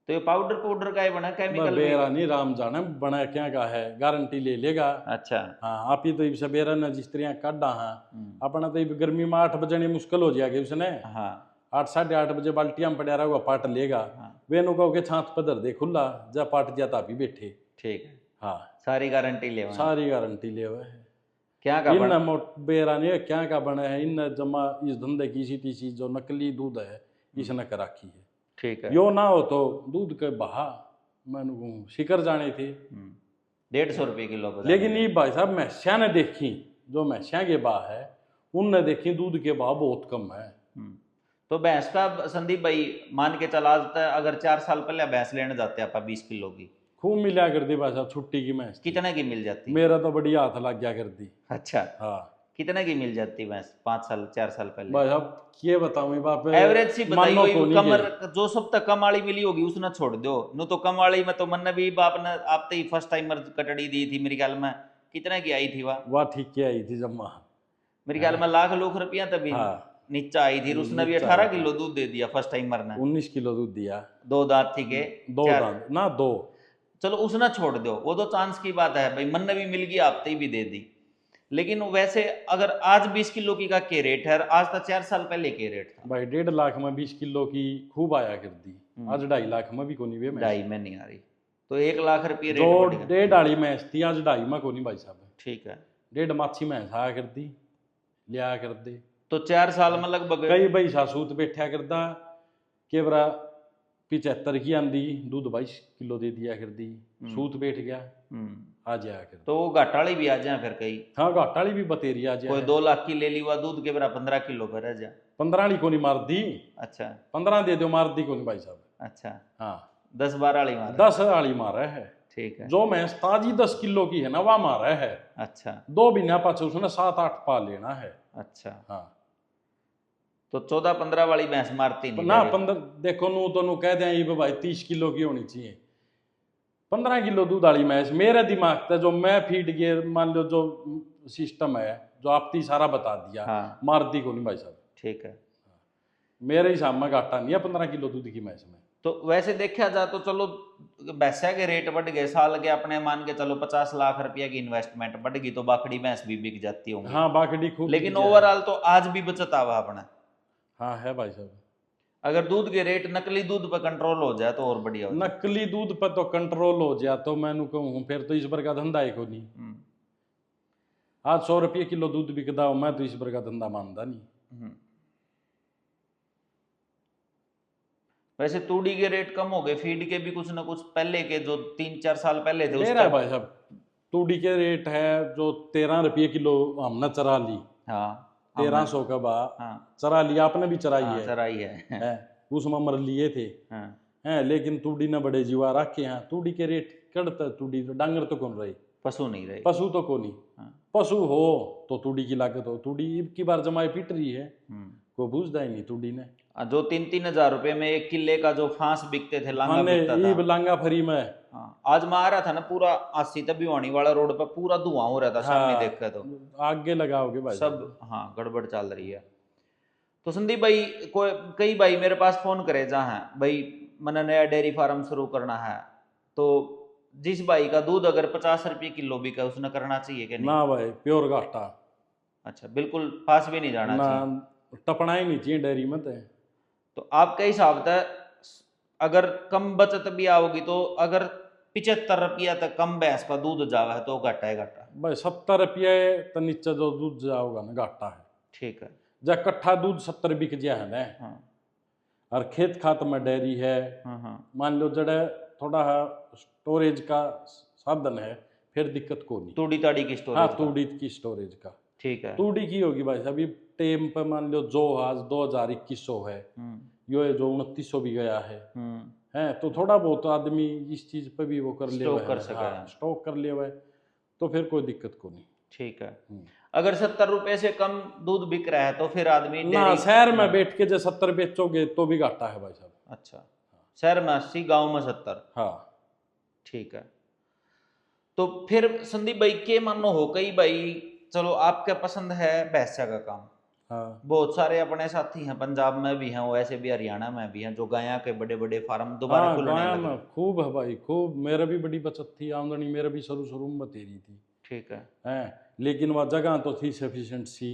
तो ये पाउडर का ही बना, केमिकल बेरा नहीं राम जाने बना क्या का है, गारंटी ले लेगा। अच्छा। हाँ, आप ही तो इब बेरा न जिस तरह काटा हाँ, अपना तो इब गर्मी में 8 बजे मुश्किल हो जाएगा उसने। हाँ, 8-8:30 बजे बाल्टियां में पड़ा रहा पाट लेगा। हाँ। वे नु कहो के छात पधर दे खुला जा पाट जा तापी बैठे। ठीक है। हाँ, सारी गारंटी ले, सारी गारंटी ले हुए क्या का इन मोट बेरा नहीं क्या का बने है, इन जमा इस धंधे की सी तीसी जो नकली दूध है इसने कर रखी है। ठीक है। यो ना हो तो दूध के बहा मैंने शिकर जाने थे 150 रुपये किलो पर। लेकिन ये भाई साहब मैस्या ने देखी, जो मैस्या के बा है उनने देखी दूध के बा बहुत कम है। तो भैंस का संदीप भाई मान के चला जाता है, अगर 4 साल पहले भैंस लेने जाते हैं आप 20 किलो की, खूब मिला कर दी भाई साहब छुट्टी की मैच, कितने की मिल जाती? मेरा तो बढ़िया हाथ लग गया कर दी। अच्छा, हाँ, कितने की मिल जाती भैंस 5 साल 4 साल पहले? भाई अब ये बताऊं ये बाप एवरेज सी बताइए, मानो वही को नहीं कमर गए। जो सब तक कम वाली मिली होगी उसने छोड़ दो, नु तो कम वाली में तो मन भी बाप ने आप ही फर्स्ट टाइमर कटड़ी दी थी मेरे ख्याल में, कितने की आई थी वाह ठीक क्या आई थी जम्मा। मेरे ख्याल में लाख लूख रुपया तभी हाँ नीचा आई थी, उसने भी नीचा 18 आया था। किलो दूध दे दिया फर्स्ट टाइमर ने। 19 किलो दूध दिया। 2 दांत थी के? दो 4? दांत ना दो। चलो उसने छोड़ दो, वो तो चांस की बात है भाई, मन भी मिल गई आप ही भी दे दी। लेकिन वैसे अगर आज 20 किलो की का के रेट है, आज तक 4 साल पहले के रेट था? भाई 1.5 लाख में 20 किलो की खूब आया कर दी। आज 2.5 लाख में भी को नहीं वे मैं 2.5 में नहीं आ रही, तो 1 लाख रुपये जो रेट बढ़ गया। 1.5 वाली मैच थी आज 2.5 में को नहीं भाई साहब। ठीक है, 1.5 माछी मैच आया कर दी लिया कर दे। तो 4 साल में लगभग कई भाई सासूत बैठा करदा के बरा 75 की आंदी दूध 22 किलो दे दिया कर दी। सूत बैठ गया आ जाया कर। तो वो घाटा वाली भी आ जाए फिर कई? हाँ घाटा वाली भी बतेरी आ जाए। कोई 2 लाख की ले ली हुआ दूध के बरा 15 किलो पर रह जा। 15 वाली को नहीं मार दी। अच्छा 15 दे दो मार दी को नहीं भाई साहब। अच्छा, हाँ 10-12 वाली मार? 10 वाली मारा है। ठीक है, जो भैंस ताजी 10 किलो की है ना वह मारा है। अच्छा 2 महीना पाछे उसने 7-8 पा लेना है। अच्छा, हाँ तो 14-15 वाली भैंस मारती नहीं ना डेयरी? 15 देखो नू तो नू कह दें ये भाई 30 किलो की होनी चाहिए। 15 किलो दूध वाली भैंस मेरे दिमाग से जो मैं फीड गियर मान लो जो सिस्टम है जो आपने सारा बता दिया। हाँ मारती को नहीं भाई साहब। ठीक है। मेरे हिसाब में घाटा नहीं है 15 किलो दूध की भैंस में। तो वैसे देखा जाए तो चलो भैंसा के रेट बढ़ गए, साल के अपने मान के चलो 50 लाख रुपया की इन्वेस्टमेंट बढ़ गई तो बाकड़ी भैंस भी बिक जाती होंगी। हाँ बाकड़ी खूब लेकिन बिक जाए। ओवरऑल तो आज भी बचत आवा अपना। हाँ है भाई साहब। अगर दूध के रेट नकली दूध पर कंट्रोल हो जाए तो और बढ़िया हो जाए। नकली दूध पर तो कंट्रोल हो जाए तो मैं कहूँ फिर तो इस बार का धंधा ही को नहीं। आज 100 रुपये किलो दूध बिकता हो मैं तो इस बार का धंधा मानता नहीं। वैसे तूड़ी के रेट कम हो गए, फीड के भी कुछ ना कुछ पहले के जो 3-4 साल पहले थे मेरा भाई साहब तूड़ी के रेट है जो 13 रुपये किलो हमने चरा ली। हाँ 1300 का बा हाँ चरा लिया आपने भी चराई हाँ, है। चराई है। उसमें मर लिए थे हाँ हैं लेकिन तूड़ी ने बड़े जीवा रखे हैं। तूड़ी के रेट कड़ता तूड़ी तो डांगर तो कौन रही पशु नहीं रही। पशु तो को नहीं। हाँ। पशु हो तो तूड़ी की लागत हो। तूड़ी की बार जमाई पिट रही है को बूझदा ही नहीं तूड़ी ने। जो 3-3 हजार रुपए में 1 किले का जो फांस बिकते थे लांगा खाने बिकता ईब था। लांगा फरी में। हाँ, आज मैं आ रहा था ना पूरा 80 तक भिवानी वाला रोड पर पूरा धुआं हो रहा था सामने हाँ, देखा तो आगे लगाओगे भाई सब। हाँ गड़बड़ चल रही है। तो संदीप भाई कोई कई भाई मेरे पास फोन करे जा है भाई मैंने नया डेयरी फार्म शुरू करना है, तो जिस भाई का दूध अगर 50 रुपये किलो बिका उसने करना चाहिए कि नहीं? ना भाई प्योर घाटा। अच्छा बिल्कुल पास भी नहीं जाना ना चाहिए? टपना ही नहीं चाहिए डेयरी में तो आपका हिसाब था अगर कम बचत भी आओगी तो अगर 75 रुपया तक कम भैंस का दूध जावा है तो घाटा है घाटा? भाई 70 रुपये तो नीचे जो दूध जाओगा ना घाटा है। ठीक है। जब कट्ठा दूध 70 बिक जाए है ना। हाँ और खेत खात में डेयरी है हाँ मान लो जड़े थोड़ा स्टोरेज का साधन है फिर दिक्कत को नहीं। तूड़ी ताड़ी की स्टोरेज हाँ का? तूड़ी की स्टोरेज का। ठीक है। तूड़ी की होगी भाई अभी टेम पे मान लो जो आज 2021 है यो है जो 2900 भी गया है तो थोड़ा बहुत आदमी इस चीज पे भी वो कर ले स्टॉक कर सके। हाँ, स्टॉक कर ले तो फिर कोई दिक्कत को नहीं। ठीक है। अगर 70 रुपए से कम दूध बिक रहा है तो फिर आदमी ना शहर में बैठ के जो 70 बेचोगे तो भी घाटा है भाई साहब। अच्छा शहर में 80 गांव में 70? हाँ ठीक है। तो फिर संदीप भाई के मानो हो कई भाई चलो आपके पसंद है भैंसा का काम। हाँ बहुत सारे अपने साथी हैं पंजाब में भी हैं, वैसे भी हरियाणा में भी हैं जो गाया के बड़े बड़े फार्म दोबारा हाँ खुलने गाया लगे। में खूब है भाई खूब। मेरा भी बड़ी बचत थी आमदनी मेरा भी शुरू शुरू में बतेरी थी। ठीक है। हैं लेकिन वह जगह तो थी सफिशिएंट सी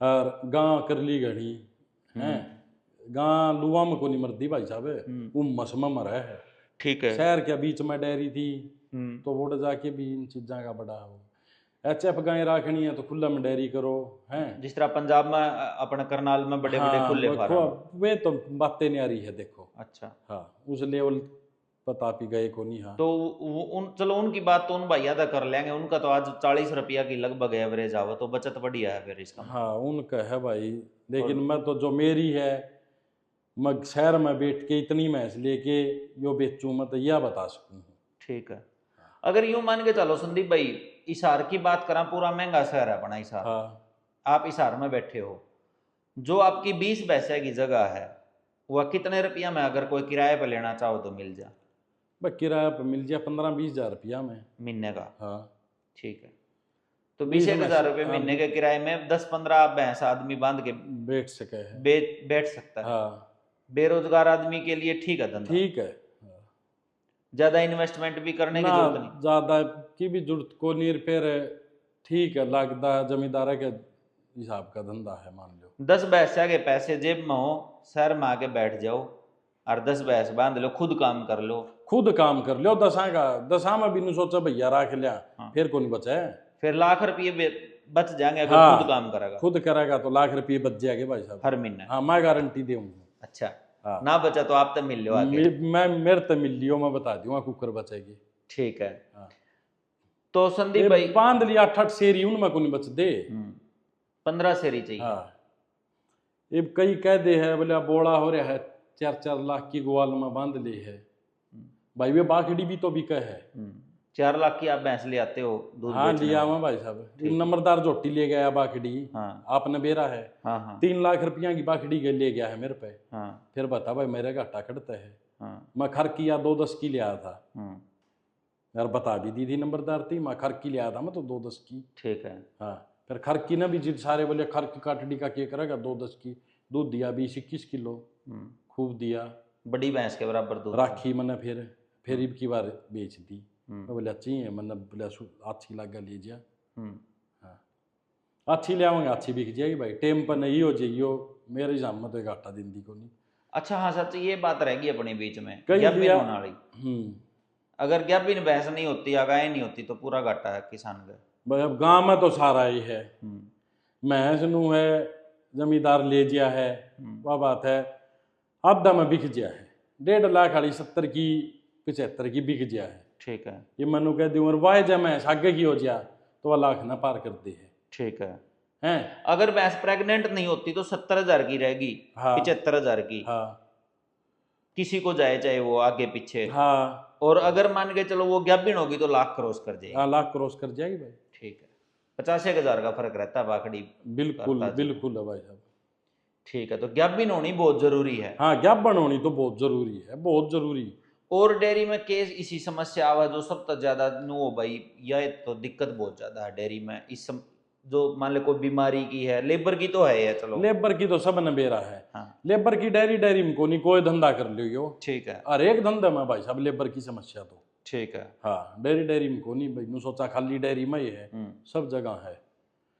और गां कर ली घड़ी हैं गां लुआ में को नहीं मरती भाई साहब उम्मस में मरा है। ठीक है। शहर के बीच में डेयरी थी तो वोट जाके भी इन चीज़ों का बड़ा हो। HF गाय राखनी है तो खुला में डेयरी करो हैं जिस तरह पंजाब में अपने करनाल में बड़े बड़े खुले फार्म वे तो बातें नहीं आ रही है देखो। अच्छा हाँ उस लेवल पता भी गए को नहीं। हाँ तो चलो उनकी बात तो उन भैया तक कर लेंगे, उनका तो आज 40 रुपया की लगभग एवरेज आवा तो बचत बढ़िया है फिर इसका। हाँ उनका है भाई लेकिन मैं तो जो मेरी है मैं शहर में बैठ के इतनी भैंस लेके यो बेचूं मैं तो यह बता सकूँ। ठीक है। अगर यूं मान के चलो संदीप भाई हिसार की बात करा पूरा महंगा शहर है अपना हिसार। हाँ आप हिसार में बैठे हो, जो आपकी 20 भैंसे की जगह है वह कितने रुपया में अगर कोई किराए पर लेना चाहो तो मिल जा? भाई किराया पे मिल जाए 15-20 हजार रुपया में। महीने का? हाँ ठीक है, तो 20 20,000 रुपये हाँ, महीने के किराए में 10-15 भैंस आदमी बांध के बैठ सके है। बैठ सकता है। हाँ बेरोजगार आदमी के लिए ठीक है धंधा, ठीक है। हाँ। ज्यादा इन्वेस्टमेंट भी करने की ना जरूरत नहीं। ज्यादा की भी जरूरत को नहीं, फिर ठीक है, लगता है जमींदार के हिसाब का धंधा है। मान लो 10 भैंसा के पैसे जेब में हो, शहर में आके बैठ जाओ और 10 भैंस बांध लो, खुद काम कर लो। खुद काम कर लो, दसा में भी नहीं सोचा भैया रख लिया। हाँ। फिर कौन बचा है? फिर लाख रुपये बच जाएंगे अगर हाँ, खुद काम करेगा। खुद करेगा तो लाख रुपये बच जाएंगे भाई साहब, हर महीने। हाँ मैं गारंटी दूंगा। अच्छा, हाँ ना बचा तो आप तो मिल लो आगे। मैं मेरे तो मिल लियो, मैं बता दूंगा कुकर बचेगी। ठीक है। हाँ। तो संदीप भाई बांध लिया 8-8 शेरी, उनमें को नहीं बच दे। 15 शेरी चाहिए। हाँ ये कई कह दे है बोले बोड़ा हो रहा है 4-4 लाख की ग्वाल में बांध ली है। भाई वे बाखड़ी भी तो बिका है। 4 लाख की आप भैंस ले आते हो दूध हाँ बेचने लिया वाले। हुआ भाई साहब, नंबरदार जोटी ले गया बाखड़ी। हाँ आपने बेरा है हाँ हाँ 3 लाख रुपया की बाखड़ी के ले गया है मेरे पे। हाँ फिर बता भाई मेरे घाटा कटता है। हाँ मैं खर किया 2-10 की लिया था यार, हाँ, बता भी दी थी नंबरदार थी, मैं खर की लिया था मैं तो 2-10 की। ठीक है। हाँ फिर खर की ने भी जिद सारे बोले खर की काटड़ी का क्या करेगा, 2-10 की दूध दिया 20-21 किलो खूब दिया। बड़ी भैंस के बराबर दूध राखी मैंने फिर इब की बार बेच दी। मैं बोले अच्छी है, मैंने बोले अच्छी लगा लीजिए। हाँ अच्छी ले आऊँगा, अच्छी बिक जाएगी भाई, टेम पर नहीं हो जाएगी वो, मेरे हिसाब में तो घाटा दिन दी को नहीं। अच्छा हाँ सच ये बात रहेगी अपने बीच में, कई गैप लिया। होने वाली। अगर गैप भी भैंस नहीं होती या गाय नहीं होती तो पूरा घाटा है किसान का। भाई अब गाँव में तो सारा ही है, भैंस नू है जमींदार ले जिया है, वह बात है आधा में बिक जिया है, 1.5 लाख वाली 70 की 75 की बिक जिया है। ठीक है। ये मनु कह दी और वाह जब भैंस आगे की हो जिया तो वह लाख ना पार कर दी है। ठीक है। हैं अगर भैंस प्रेग्नेंट नहीं होती तो 70,000 की रहेगी। हाँ 75,000 की। हाँ किसी को जाए चाहे वो आगे पीछे। हाँ और अगर मान के चलो वो गैपिन होगी तो लाख क्रॉस कर जाएगी। हाँ लाख क्रॉस कर जाएगी भाई। ठीक है, 85,000 का फर्क रहता है बाखड़ी। बिल्कुल करता जी। बिल्कुल है भाई साहब। ठीक है, तो गैपिन होनी बहुत जरूरी है। हाँ गैप बनोनी तो बहुत जरूरी है, बहुत जरूरी। और डेयरी में केस इसी समस्या आवा जो सबसे ज्यादा नो हो भाई, यह तो दिक्कत बहुत ज्यादा है डेयरी में जो मान लो कोई बीमारी की है, लेबर की तो है चलो, लेबर की तो सब न बेरा है। हाँ लेबर की डेयरी में को नहीं कोई धंधा कर लियो। ठीक है। हर एक धंधे में भाई साहब लेबर की समस्या तो। ठीक है। हाँ डेयरी में को नहीं भाई, नू सोचा खाली डेयरी में ही है, सब जगह है।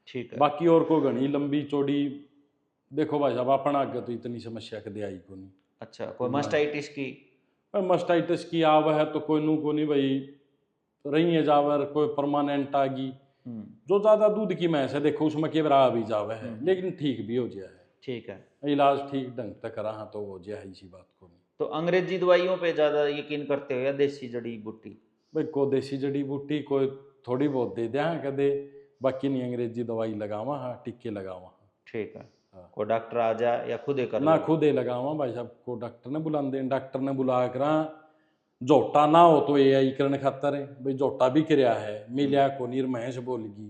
ठीक है। बाकी और को घनी लंबी चौड़ी देखो भाई साहब अपना आगे तो इतनी समस्या कदे आई को नहीं। अच्छा, कोई मास्टाइटिस की? मस्टाइटिस की आव है तो कोई नू को नहीं भाई, रही है जावर कोई परमानेंट आ गई। जो ज्यादा दूध की भैंस है देखो उसमें केवरा भी जावे है, लेकिन ठीक भी हो जाए है। ठीक है। इलाज ठीक ढंग तक करा हाँ तो हो जाए, इसी बात को नहीं। तो अंग्रेजी दवाइयों पे ज्यादा यकीन करते हो या देसी जड़ी बूटी? भाई को देसी जड़ी बूटी कोई थोड़ी बहुत दे दिया कदे, बाकी नहीं अंग्रेजी दवाई लगावा हाँ टिक्के लगावा। ठीक है। हाँ। कोई डॉक्टर आ जाए या खुद ही कर ना लो? खुद ही लगावा भाई साहब, को डॉक्टर ने बुला दे, डॉक्टर ने बुला कर जोटा ना हो तो AI करने खातर है भाई, जोटा भी कराया है मिलिया को नीर भैंस बोलगी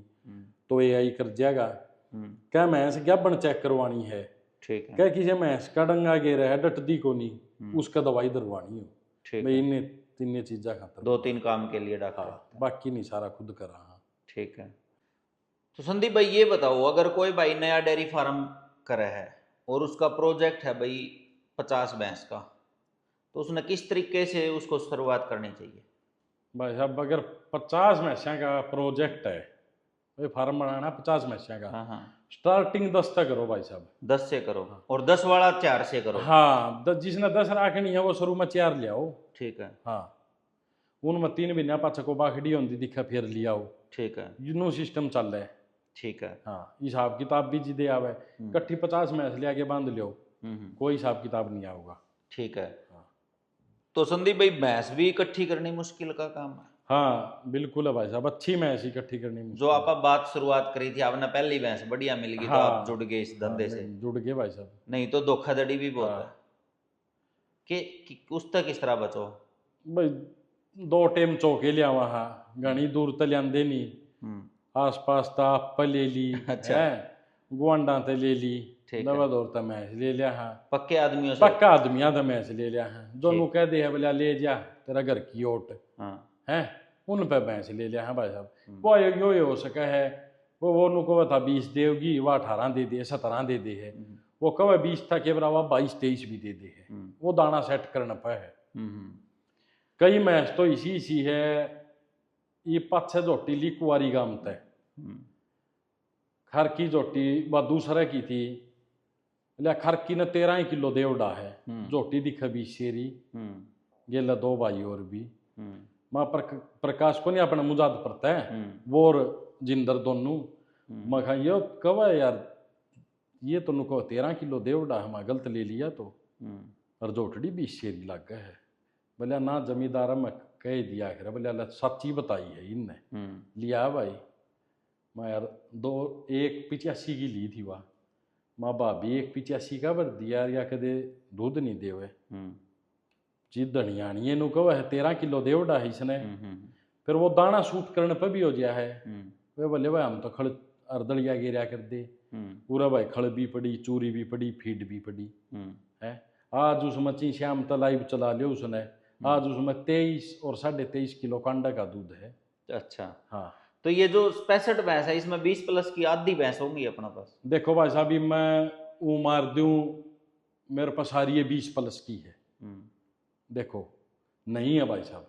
तो AI कर जाएगा। क्या भैंस क्या बन चेक करवानी है, ठीक है। क्या किसी भैंस का डंगा गिर है डटदी को नहीं उसका दवाई दरवानी हो। ठीक भाई है। इन्हें 3 चीजा खातर 2-3 काम के लिए डॉक्टर। हाँ बाकी नहीं सारा खुद करा। हाँ ठीक है। तो संदीप भाई ये बताओ, अगर कोई भाई नया डेयरी फार्म करे है और उसका प्रोजेक्ट है भाई 50 भैंस का, तो उसने किस तरीके से उसको शुरुआत करनी चाहिए? भाई साहब अगर 50 भैंसा का प्रोजेक्ट है, भाई फार्म बनाना 50 भैंसा का, हाँ हाँ स्टार्टिंग 10 तक करो भाई साहब। 10 से करो और 10 वाला 4 से करो। हाँ जिसने 10 रखनी है वो शुरू में 4 ले आओ। ठीक है। हाँ उनमें 3 महीना पाछे को बाखड़ी होती दिखा फिर ले आओ। ठीक है। यूनो सिस्टम चल रहा है। ठीक है। हाँ हिसाब किताब भी जिदे आवे, कट्ठी 50 भैंस ले आके बांध लियो, कोई हिसाब किताब नहीं आऊगा। ठीक है। हाँ। तो संदीप भाई भैंस भी इकट्ठी करनी मुश्किल का काम है? हाँ बिल्कुल है भाई साहब, अच्छी भैंस इकट्ठी करनी मुश्किल जो आप बात शुरुआत करी थी आपने, पहली भैंस बढ़िया मिल गई तो आप जुड़ गए इस धंधे से। जुड़ गए भाई साहब, नहीं तो धोखाधड़ी भी बहुत है कि उस तक किस तरह बचो? भाई 2 टाइम चौके लिया वहाँ, घनी दूर तो लियांदे नहीं, आस पास तो आप ले ली अच्छा। है गुआंडा ते ले ली, ठीक है। दवा दौर ते मैच ले लिया हाँ, पक्के आदमियों से। पक्का आदमिया था मैच ले लिया है, दोनों कह दे है बोला ले जा तेरा घर की ओट हाँ। है, उन पे भैंस ले लिया है भाई साहब। वो यो हो सका है, वो नु को था 20 देगी, वो 18 दे दे, 17 दे दे है, वो कब 20 था के बराबर 22-23 भी दे दे है, वो दाना सेट करना पे है। कई मैच तो इसी है, ये पाछे जोटी ली कुआरी गाम तय खर की जोटी वह दूसरे की थी, खर की ने 13 किलो देवड़ा है, जोटी दिखा 20 शेरी, गेला 2 भाई और भी माँ प्रकाश को नहीं अपना मुजाद पड़ता है, वो और जिंदर दोनों मैं कहा यो कब है यार, ये तो नुको 13 किलो देवड़ा है, मैं गलत ले लिया तो, और जोटड़ी 20 शेरी लग गए है। बोले ना जमींदार मैं कह दिया कर, बोले सच्ची बताई है इनने लिया भाई। मैं यार 185 की ली थी वह, माँ भाभी 185 का भर दिया या कदे दूध नहीं देवे चीज धनियानी ये नु कह है 13 किलो देवड़ा है इसने, फिर वो दाना सूट करने पर भी हो गया है। वे बोले भाई हम तो खड़ अर्दलिया गिरा कर दे, पूरा भाई खड़ भी पड़ी, चूरी भी पड़ी, फीड भी पड़ी है। आज उसमें श्याम तलाइव चला लिया उसने, आज उसमें 23 और 23.5 किलो कांडा का दूध है। अच्छा हाँ, तो ये जो 65 भैंस है इसमें 20 प्लस की आधी भैंस होंगी अपना पास। देखो भाई साहब मैं वो मार दूं, मेरे पास सारी ये 20 प्लस की है। देखो नहीं है भाई साहब,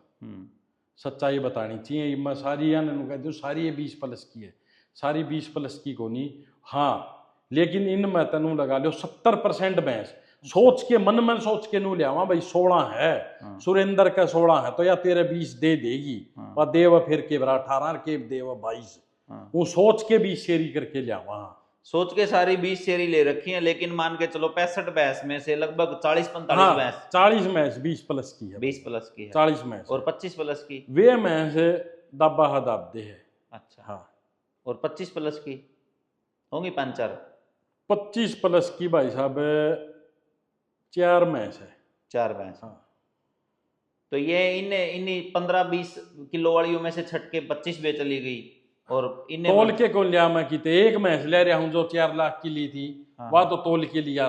सच्चाई बतानी चाहिए, मैं सारी कह दूँ सारी ये 20 प्लस की है, सारी 20 प्लस की को नहीं। हाँ लेकिन इनमें तेनू लगा लो 70% भैंस सोच के मन में सोच के नू लिया भाई 16 है, सुरेंद्र का 16 है तो या तेरे 20 दे देगी, वह देव फिर के बरा 18 के देव 22, वो सोच के 20 शेरी करके लिया वहां, सोच के सारी 20 शेरी ले रखी है। लेकिन मान के चलो 65 भैंस में से लगभग 40-45 भैंस, 40 मैच 20 प्लस की है, 20 प्लस की है 40 मैच और 25 प्लस की वे मैच दबा हदाब दे है। अच्छा हाँ, और 25 प्लस की होंगी 5-4, 25 प्लस की भाई साहब 4 मैच है, 4 भैंस। हाँ। तो ये इन्हीं 15-20 किलो वालियों में से छटके 25 बे चली गई, और इन्हें तोल के कौन लिया मैं किते एक मैच ले रहा हूँ जो 4 लाख की ली थी, वह तो तोल के लिया,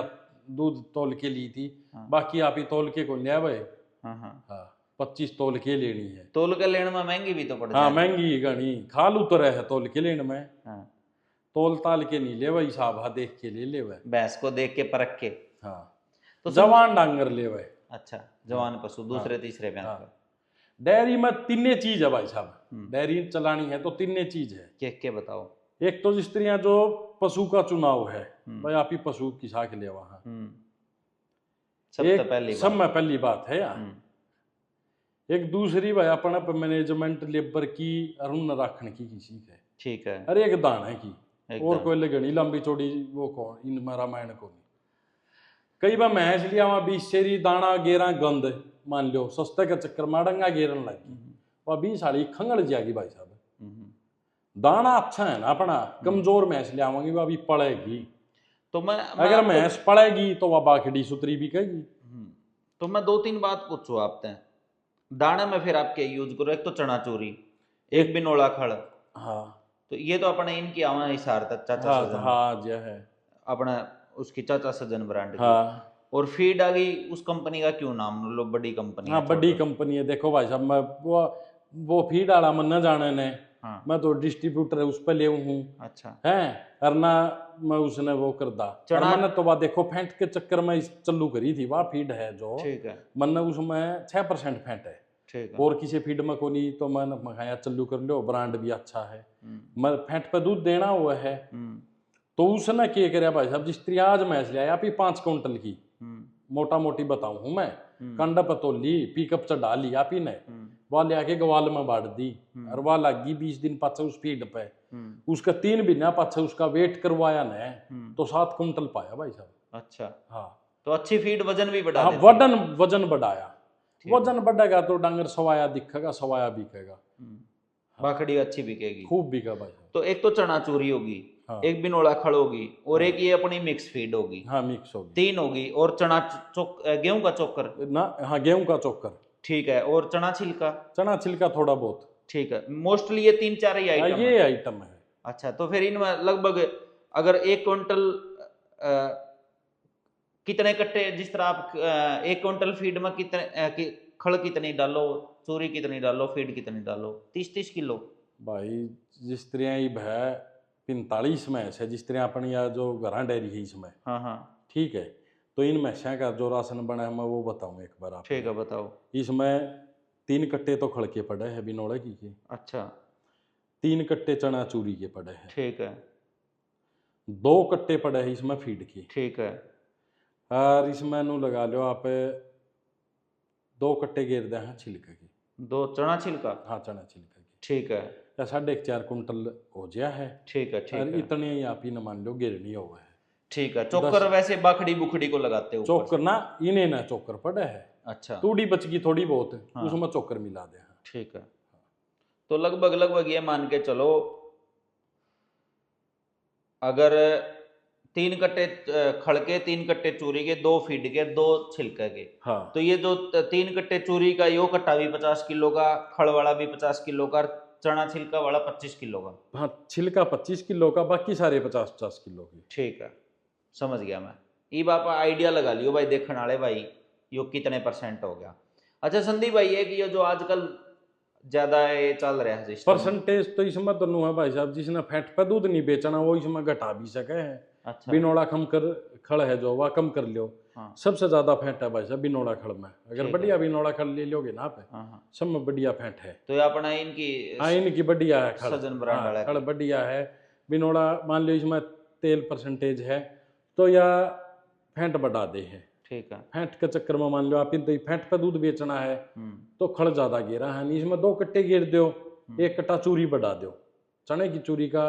दूध तोल के ली थी, बाकी आप ही तोल के कौन लिया भाई। हाँ 25 तोल के लेनी है, तोल के लेने में महंगी भी तो पड़ हाँ महंगी घनी खाल उतर है तोल के लेने में, तोल ताल के नहीं ले भाई साहब, हाँ देख के ले भाई, भैंस को देख के परख के। हाँ तो जवान डांगर ले भाई। अच्छा जवान पशु दूसरे तीसरे भैंस का। डेयरी में 3 चीज है भाई साहब, डेयरी चलानी है तो 3 चीज है। के बताओ। एक तो जिस तरह जो पशु का चुनाव है भाई, आप ही पशु की साख ले वहां, सब में पहली बात है यार। एक दूसरी भाई अपना मैनेजमेंट लेबर की अरुण राखण की किसी है, ठीक है, अरे एक दान है की और कोई लगनी लंबी चौड़ी वो कौन इन रामायण को नहीं। कई बार मैच लिया वहां 20 शेरी दाना गेरा गंद मान लो सस्ते के चक्कर माड़ंगा गेरन लगी, वह 20 साड़ी खंगड़ जाएगी भाई साहब। दाना अच्छा है ना अपना, कमजोर मैच ले आवांगी वह अभी पड़ेगी, तो मैं अगर मैच पड़ेगी तो वह बाखड़ी सुतरी भी कहेगी। तो मैं 2-3 बात पूछूं आपसे, दाने में फिर आप क्या यूज करो। एक तो चनाचूरी, एक बिनोला खड़, हाँ तो ये तो अपने इनकी आवा हिसार तक चाचा सजन, हाँ जो है अपना उसकी चाचा सजन ब्रांड हाँ। और फीड आ गई उस कंपनी का क्यों नाम लो, बड़ी कंपनी। हाँ बड़ी कंपनी है। देखो भाई साहब मैं वो फीड आला मन न जाने ने, हाँ। मैं तो डिस्ट्रीब्यूटर है उस पर ले हूँ, अच्छा है अरना मैं उसने वो कर दा मैंने तो बात देखो फैंट के चक्कर में चालू करी थी, वह फीड है जो ठीक है मन उसमें 6% फैंट है, ठीक है, और किसी फीड में को नहीं तो मैंने मखाया चालू कर लो, ब्रांड भी अच्छा है, मैं फैंट पे दूध देना हुआ है। तो उसने क्या करे भाई साहब, जिस तरह आज मैच लिया आप ही 5 क्विंटल की मोटा मोटी बताऊं हूं मैं, कंडा पर तो ली पिकअप चढ़ा ली आप ही ने, वह ले आके गवाल में बांट दी और वह लग गई 20 दिन पाछे उस फीड पे, उसका 3 महीना पाछे उसका वेट करवाया ने तो 7 क्विंटल पाया भाई साहब। अच्छा हाँ, तो अच्छी फीड वजन भी बढ़ा, हाँ वजन बढ़ाया, वजन बढ़ेगा तो डांगर सवाया दिखेगा, सवाया बिकेगा, बाखड़ी अच्छी बिकेगी, खूब बिका भाई। तो एक तो चनाचूरी होगी, हाँ। एक बिनोला खड़ होगी और हाँ। एक ये अपनी मिक्स फीड होगी, हाँ मिक्स होगी, 3 होगी, और चना गेहूं का चोकर ना, हाँ गेहूं का चोकर ठीक है, और चना छिलका थोड़ा बहुत ठीक है, मोस्टली ये 3-4 ही आइटम, ये आइटम है। अच्छा तो फिर इनमें लगभग अगर 1 क्विंटल कितने कट्टे, जिस तरह आप 1 क्विंटल फीड में खड़ कितनी डालो, चूरी कितनी डालो, फीड कितनी डालो? 30-30 किलो भाई जिस तरह ये है 45 मैस है, जिस तरह अपन या जो घर डेयरी है इसमें, हाँ हाँ ठीक है, तो इन मैसा का जो राशन बना है मैं वो बताऊं एक बार आप। ठीक है बताओ। इसमें 3 कट्टे तो खड़के पड़े हैं बिनोड़े की के, अच्छा 3 कट्टे चना चूरी के पड़े हैं, ठीक है 2 कट्टे पड़े हैं इसमें फीड के, ठीक है और इसमें नू लगा लो आप 2 कट्टे घेर दे हैं छिलके की। 2 चना छिलका। हाँ चना छिलके की, ठीक है या 4.5 क्विंटल हो गया है। ठीक है और ठीक है इतने ही आप ही न मान लो घेरनी हुआ है। ठीक है। चोकर वैसे बाखड़ी बुखड़ी को लगाते हो? चोकर ना इन्हें ना चोकर पड़े है, अच्छा तूड़ी बच गई थोड़ी बहुत, हाँ। उसमें चोकर मिला दे। ठीक है, तो लगभग ये मान के चलो, अगर 3 कट्टे खड़के, 3 कट्टे चूरी के, 2 फीड के, 2 छिलके के, हाँ तो ये जो 3 कट्टे चूरी का यो कट्टा भी 50 किलो का, खड़ वाला भी 50 किलो का, चना छिलका वाला 25 किलो का। हाँ छिलका 25 किलो का, बाकी सारे 50-50 किलो की। ठीक है, समझ गया मैं। ये आप आइडिया लगा लियो भाई, देखने वाले भाई, यो कितने परसेंट हो गया। अच्छा संदीप भाई, ये कि ये जो आजकल ज्यादा ये चल रहा है सिस्टम। परसेंटेज तो इसमें तो है भाई साहब, जिसने फैट पे दूध नहीं बेचना वो इसमें घटा भी सके है। अच्छा बिनोड़ा कम कर खड़ है जो वह कम कर लियो। हाँ सबसे ज्यादा फैट है भाई साहब बिनोड़ा खड़ में, अगर ठीक है। बढ़िया बिनोड़ा खड़ ले लोगे ना आप, हाँ हाँ, सब में बढ़िया फैट है। तो ये अपना इनकी हाँ इनकी बढ़िया है खड़, सजन ब्रांड वाला हाँ की। खड़ बढ़िया है। बिनोड़ा मान लो इसमें तेल परसेंटेज है तो या फैट बढ़ा दे है, ठीक है फैट के चक्कर में मान लो आप इन फैट पे दूध बेचना है हम्म तो खड़ ज्यादा घेरा है नहीं, इसमें 2 कट्टे घेर दो, 1 कट्टा चूरी बढ़ा दो। चने की चूरी का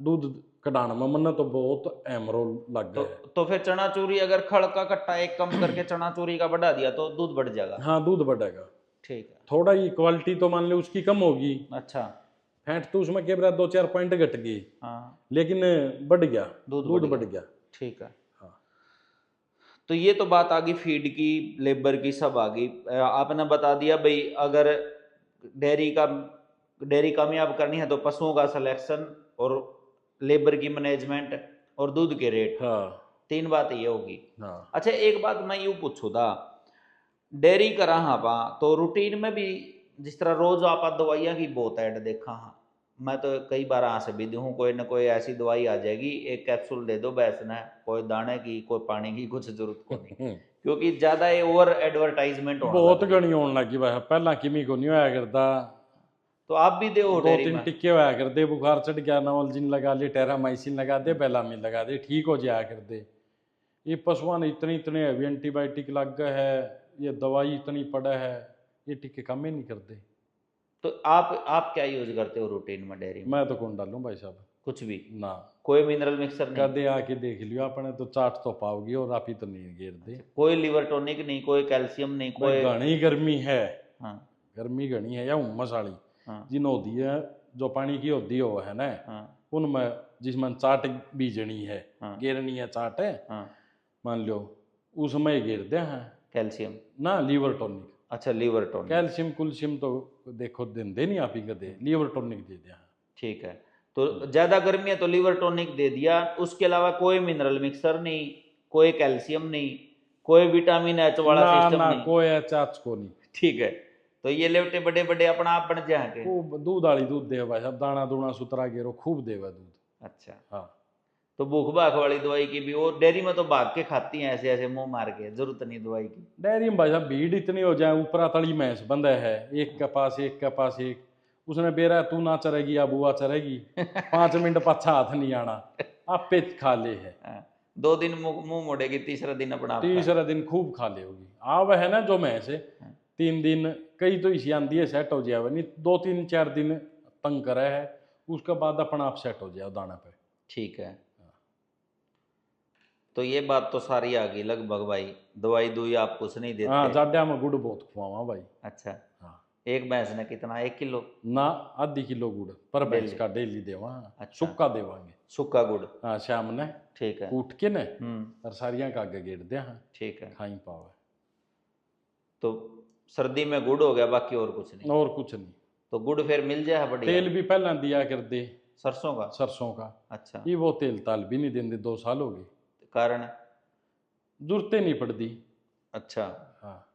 दूध कटाने में मन तो बहुत अहम रोल लग गया है। तो फिर चना चूरी अगर खड़ का कट्टा एक कम करके चना चूरी का बढ़ा दिया तो दूध बढ़ जाएगा? हाँ दूध बढ़ेगा, ठीक है। थोड़ा ही क्वालिटी तो मान लो उसकी कम होगी, अच्छा फैट तो उसमें क्या 2-4 पॉइंट घट गई, हाँ, लेकिन बढ़ गया, दूध दूध बढ़ बढ़ गया। ठीक है। हाँ तो ये तो बात आ गई फीड की, लेबर की, सब आ गई। आपने बता दिया भाई, अगर डेयरी का डेयरी कामयाब करनी है तो पशुओं का सिलेक्शन और लेबर की मैनेजमेंट और दूध के रेट, हाँ 3 बात ये होगी। हाँ अच्छा एक बात मैं यूँ पूछू था, डेयरी करा हाँ पा तो रूटीन में भी जिस तरह रोज आप दवाइयाँ की बहुत ऐड देखा हाँ, मैं तो कई बार यहाँ से भी हूँ, कोई ना कोई ऐसी दवाई आ जाएगी, एक कैप्सूल दे दो बैस ने, कोई दाने की कोई पानी की कुछ जरूरत को नहीं, क्योंकि ज्यादा ये ओवर एडवर्टाइजमेंट होने बहुत लग गई। घनी होने लगी भाई, पहला किमी को नहीं होया करता, तो आप भी दे 2-3 टिक्के होया करते, बुखार चढ़ गया नवलजीन लगा ले, टेरामाइसिन लगा दे, बेलामिन लगा दे, ठीक हो जाया करते। ये पशुओं ने इतने हैवी एंटीबायोटिक लग गए है, ये दवाई इतनी पड़ा है, ये टिक्के काम ही नहीं करते। तो आप क्या यूज करते हो रूटीन में डेयरी में? मैं तो कौन डालूं भाई साहब, कुछ भी? ना कोई मिनरल मिक्सर नहीं? कदे आके देख लियो आपने तो चाट तो पाओगी, और आप ही तो नहीं घेर दे। कोई लिवर टॉनिक नहीं, कोई कैल्शियम नहीं, कोई? घनी गर्मी है, हाँ गर्मी घनी है या उमस वाली, हाँ जिन होती है जो पानी की होती हो है ना, हाँ उनमें जिसमें चाट बीजनी है, हाँ घेरनी है चाट है, हाँ मान लो उसमें घेर दे हैं कैल्शियम। ना, लीवर टॉनिक। अच्छा लीवर टॉनिक, कैल्शियम कुल्शियम तो देखो देंदे नहीं आप ही कदे, लीवर टॉनिक दे दिया। ठीक है। तो ज्यादा गर्मी है तो लीवर टॉनिक दे दिया, उसके अलावा कोई मिनरल मिक्सर नहीं, कोई कैल्शियम नहीं, कोई विटामिन एच वाला ना सिस्टम ना नहीं? कोई चाच को नहीं। ठीक है, तो ये लेवटे बड़े बड़े अपना आप बन जाएंगे। खूब दूध वाली दूध दे भाई साहब, दाना दूना सुतरा गेरो खूब देवा दूध। अच्छा, हाँ तो भूख भाख वाली दवाई की भी वो डेयरी में तो भाग के खाती हैं ऐसे ऐसे मुंह मार के, जरूरत नहीं दवाई की। डेयरी में भाई साहब भीड़ इतनी हो जाए, ऊपरा तली भैंस बंद है, एक के पास एक के पास एक, उसने बेरा तू ना चरेगी या बुआ चरेगी, 5 मिनट पाछा हाथ नहीं आना, आपे खा ले है। हाँ, 2 दिन मुंह मोड़ेगी, तीसरा दिन अपना आप खाए। तीसरा दिन खूब खा ले होगी। आव है ना जो भैंस है, 3 दिन कई तो इसी आंदी है सेट हो जाए, नहीं 2-3-4 दिन तंग करे है, उसके बाद अपना आप सेट हो जाए दाना पे। ठीक है, तो ये बात तो सारी आ गई लगभग भाई, दवाई दुई आप कुछ नहीं हाँ देते? जाड्या में गुड़ बहुत खुआवा भाई। अच्छा, हाँ एक भैंस ने कितना, 1 किलो? ना आधी किलो गुड़ पर भैंस डेली? का डेली देवा। अच्छा। सुक्का देवांगे। सूखा गुड़? हाँ शाम ने ठीक है। कूट के ने हम्म, और सारियां का आगे गेर दे, हाँ ठीक है। खाई पावे। तो सर्दी में गुड़ हो गया, बाकी और कुछ नहीं? और कुछ नहीं। तो गुड़ फिर मिल जाए बढ़िया? तेल भी पहला दिया कर दे, सरसों का? सरसों का। अच्छा। ये वो तेल ताल भी नहीं देंगे, 2 साल हो गए, कारण? जरूरतें नहीं पड़ती। अच्छा। हाँ,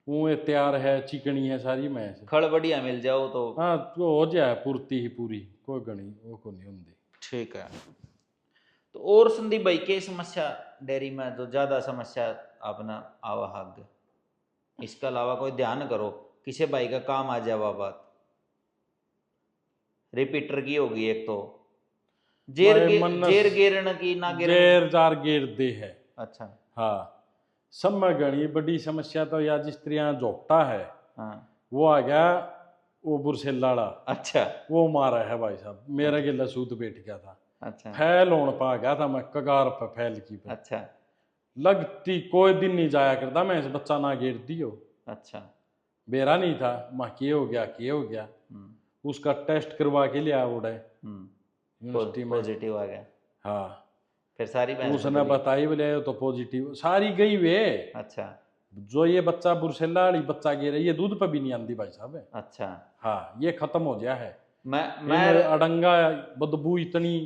वो ये तैयार है, चिकनी है सारी भैंस। खड़ बढ़िया मिल जाओ तो हाँ, तो हो जाए पूर्ति ही पूरी, कोई गणी वो को नहीं होंगी। ठीक है। तो और संदीप भाई के समस्या डेयरी में जो ज्यादा समस्या अपना आवा हाग, इसके अलावा कोई ध्यान करो किसी भाई का काम आ जावा बात? रिपीटर की होगी एक तो, भाई मन जेर गेरन की ना गेरन। जेर जार गेर दे है। अच्छा। हाँ, सब में गणी बड़ी समस्या तो या जिस तरह झोंकटा है, हाँ। वो आ गया, वो बुरसेलाड़ा, अच्छा। वो मारा है भाई साहब, मेरे के लसूत बैठ गया था, अच्छा। फैल होने पा गया था, मैं कगार पे फैल की पे अच्छा। लगती कोई दिन नहीं जाया करता मैं इस बच्चा ना घेर दियो। अच्छा। बेरा नहीं था, माँ के हो गया, के हो गया, उसका टेस्ट करवा के लिया उड़े यूनिवर्सिटी में। पॉजिटिव आ गया। हाँ, फिर सारी भैंस उसने बदली? बताई बोले तो पॉजिटिव सारी गई वे। अच्छा। जो ये बच्चा बुरसेला वाली बच्चा गिर ये दूध पर भी नहीं आती भाई साहब। अच्छा। हाँ, ये खत्म हो गया है। मैं इन अड़ंगा बदबू इतनी,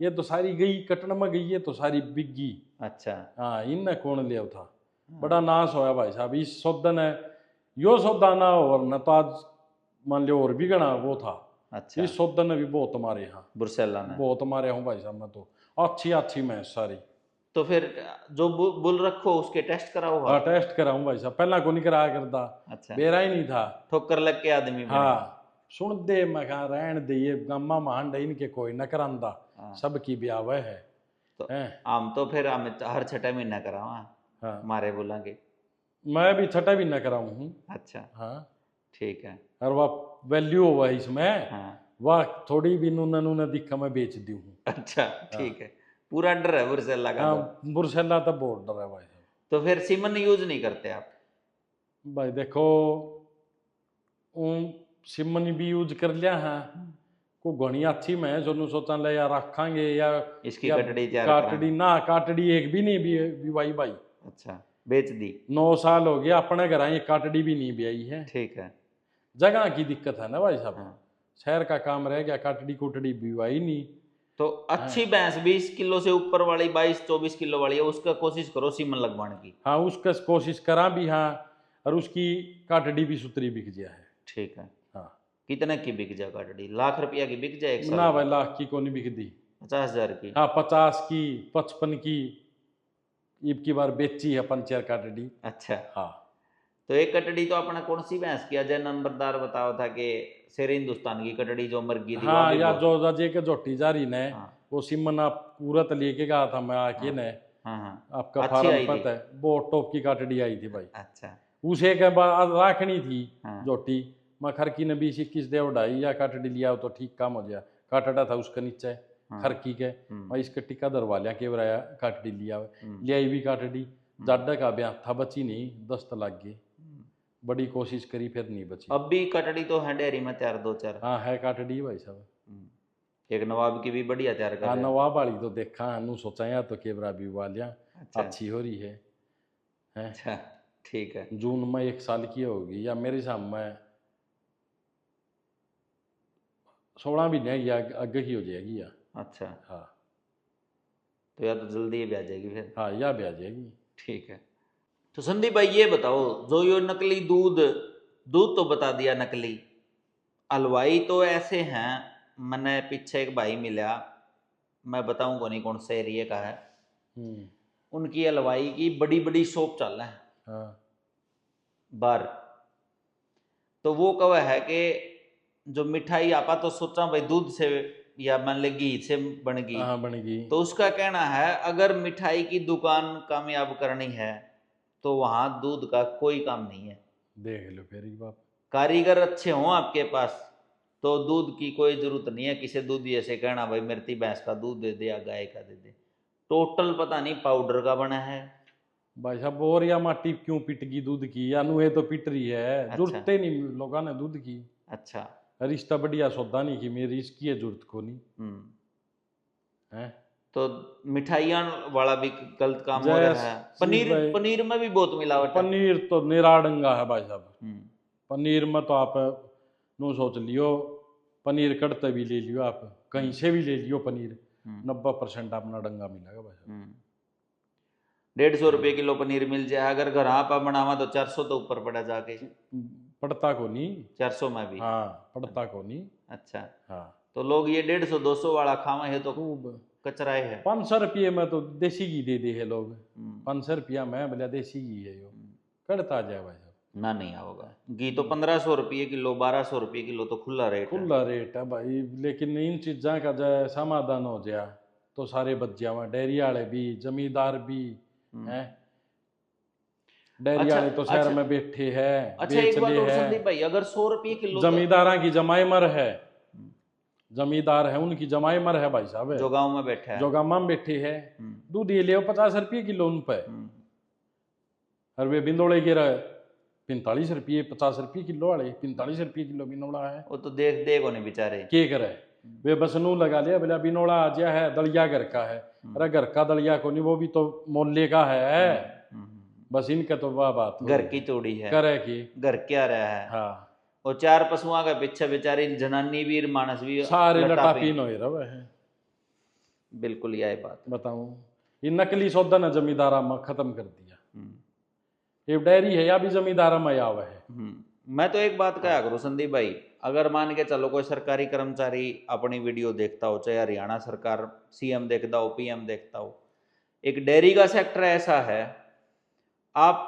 ये तो सारी गई, कटन में गई, ये तो सारी बिग्गी। अच्छा। हाँ, इनने कौन लिया था, बड़ा नाश होया भाई साहब। इस सौदन है यो सौदा ना और न तो आज मान लियो और भी गणा वो था। अच्छा। इस सौदन ने भी बहुत मारे, यहाँ बुरसेला ने बहुत मारे हूँ भाई साहब मैं तो, अच्छी अच्छी मैं सारी। तो फिर जो बुल रखो उसके टेस्ट कराओ? हाँ, टेस्ट कराऊँ भाई साहब, पहला को नहीं कराया करता, अच्छा। बेरा ही नहीं था। ठोकर लग के आदमी बने। हाँ, सुन दे मैं कहा रहन दे, ये गम्मा मान डे इनके कोई न करांदा, हाँ। सबकी ब्याह है। तो हैं? हम तो फिर हम हर 6 महीना करावा, हाँ, मारे बोलांगे। मैं भी छठा भी न कराऊँ हूँ। अच्छा। हाँ, ठीक है। और वह वैल्यू हुआ इसमें, हाँ। वह थोड़ी भी नूना नूना दिखा मैं बेच दी हूँ। अच्छा। ठीक है। पूरा डर है बुरसेला का तो? हाँ, बुरसेला तो बहुत डर है भाई साहब। तो फिर सीमन यूज नहीं करते आप? भाई देखो, सिमन भी यूज कर लिया है, को घनी अच्छी मैं सोनू सोचा ले यार रखांगे इसकी या कटड़ी तैयार काटड़ी करांगे। ना, काटड़ी एक भी नहीं भी भाई भाई। अच्छा। बेच दी? 9 साल हो गया अपने घर ये काटड़ी भी नहीं ब्याई है। ठीक है। जगह की दिक्कत है ना भाई साहब, हाँ। शहर का काम रह गया, काटड़ी कुटड़ी बिवाई नहीं। तो अच्छी भैंस 20 किलो से ऊपर वाली, 22-24 किलो वाली है, उसका कोशिश करो सीमन लगवाने की। हाँ, उसका कोशिश करा भी, हाँ, और उसकी काटड़ी भी सुतरी बिक गया है। ठीक है। हाँ, कितने की बिक जाए काटड़ी? लाख रुपया की बिक जाए एक साल ना की? भाई, लाख की को नहीं बिकती। 50,000 की? हाँ, 50 की, 55 की, ईब की बार बेची है पंचर काटड़ी। अच्छा। हाँ, तो एक कटड़ी तो अपना कौन सी भैंस की अजय नंबरदार बताओ था कि शेर हिंदुस्तान की कटड़ी जो मर गई थी, वहां हाँ, भी या बहुत। जो रजे के जोटी जारी ने, हाँ। वो सिमना पूरा तो लेके गया था मैं आके हाँ। ने, हाँ। हाँ। आपका अच्छी फार्म आई थी? पता है, बहुत टॉप की काटड़ी आई थी भाई। अच्छा। उसे के बाद राखनी थी हाँ। जोटी, मैं खरकी ने 20-21 दे उड़ाई, या काटड़ी लिया तो ठीक काम हो गया। काटड़ा था उसके नीचे हाँ। खरकी के, मैं इसके टिक्का दरवा लिया के बराया, काटड़ी लिया हम्म। लियाई भी काटड़ी। जाडा का ब्याह था, बची नहीं, 10 तो लग गई, बड़ी कोशिश करी फिर नहीं बची। अब भी कटड़ी तो है डेयरी में तैयार 2-4? हाँ, है काटड़ी भाई साहब। एक नवाब की भी बढ़िया तैयार कर हाँ, रहे हैं। नवाब वाली तो देखा नू सोचा या तो केवरा भी वालिया अच्छा। अच्छी हो रही है। हैं? अच्छा। ठीक है। जून में 1 साल की होगी, या मेरे हिसाब में 16 महीने की आगे की हो जाएगी या। अच्छा। हाँ। तो या तो जल्दी ही ब्याह जाएगी फिर? हाँ, या भी आ जाएगी। ठीक है। तो संदीप भाई ये बताओ, जो ये नकली दूध दूध तो बता दिया नकली, हलवाई तो ऐसे हैं, मैंने पीछे एक भाई मिला, मैं बताऊंगा नहीं कौन से एरिया का है, उनकी हलवाई की बड़ी बड़ी शॉप चल रहा है। हाँ, बार तो वो कव है कि जो मिठाई आपा तो सोचा भाई दूध से या मान ले घी से बन गई, हाँ बनेगी। तो उसका कहना है अगर मिठाई की दुकान कामयाब करनी है तो वहां दूध का कोई काम नहीं है। देख लो फिर एक बात। कारीगर अच्छे हों आपके पास तो दूध की कोई जरूरत नहीं है, किसी दूधिये से कहना भाई मेरी भैंस का दूध दे दे या गाय का दे दे, टोटल पता नहीं पाउडर का बना है। भाई साहब, और या माटी क्यों पिट गई दूध की, या नुहे तो पिट रही है, अच्छा। जरूरत ही नहीं लोगों ने दूध की। अच्छा। रिश्ता बढ़िया सौदा नहीं की, मेरी इसकी है जरूरत को नहीं है। तो मिठाइयाँ वाला भी गलत काम हो जय रहा है। श्री पनीर भाई, पनीर में भी बहुत मिलावट है। पनीर तो निराडंगा है भाई साहब। हम्म। पनीर में तो आप नू सोच लियो पनीर कड़ते भी ले लियो आप, कहीं से भी ले लियो पनीर, 90% अपना डंगा मिलेगा भाई। 150 रुपये किलो पनीर मिल जाए, अगर घर आप बनावा तो 400 तो ऊपर पड़ा जाके, पड़ता को नहीं, 400 में भी। हाँ पड़ता को नहीं। अच्छा, हाँ तो लोग ये 150-200 वाला खावा है तो खूब कचरा है। 500 रुपये में तो देसी घी दे दे है लोग, 500 रुपया में बोला देसी घी है यो, कड़ता जाए भाई साहब। ना नहीं होगा घी तो 1500 रुपये किलो, 1200 रुपये किलो तो खुला रेट है। खुला रेट है भाई, लेकिन इन चीज़ों का जो समाधान हो जाए तो सारे बच जावा, डेयरी वाले भी, जमींदार भी हैं। डेयरी अच्छा, वाले तो शहर अच्छा, में बैठे हैं, अच्छा एक बात बेचले और है। संदीप भाई, अगर 100 रुपये किलो जमींदारा की जमाई मर है, जमींदार है उनकी जमाई मर है भाई साहब, जो गांव में बैठा है, जो गामा में बैठे है, दूध ये ले 50 रुपये किलो उन पे, और वे बिंदोड़े के 45 रुपये, 50 रुपये किलो वाले 45 रुपये किलो बिनोड़ा है। वो तो देख देख होने बेचारे के करे, वे बस नू लगा लिया, बोला बिनोड़ा आ गया है, दलिया घर का है। अरे घर का दलिया को नहीं, वो भी तो मोहल्ले का है। बस इनका तो वाह बात घर की चोड़ी है, करे की घर क्या रहा है। हाँ, और 4 पशुओं के पीछे बेचारी जनानी भी मानस भी सारे लटापी। लटापीन हो रहे हैं। बिल्कुल यही बात बताऊं, ये नकली सौदा न जमींदारा में खत्म कर दिया। ये डेयरी है या भी जमींदारा में आवा है। मैं तो एक बात कहा करूँ संदीप भाई, अगर मान के चलो कोई सरकारी कर्मचारी अपनी वीडियो देखता हो, चाहे हरियाणा सरकार सीएम देखता हो, पीएम देखता हो, एक डेयरी का सेक्टर ऐसा है, आप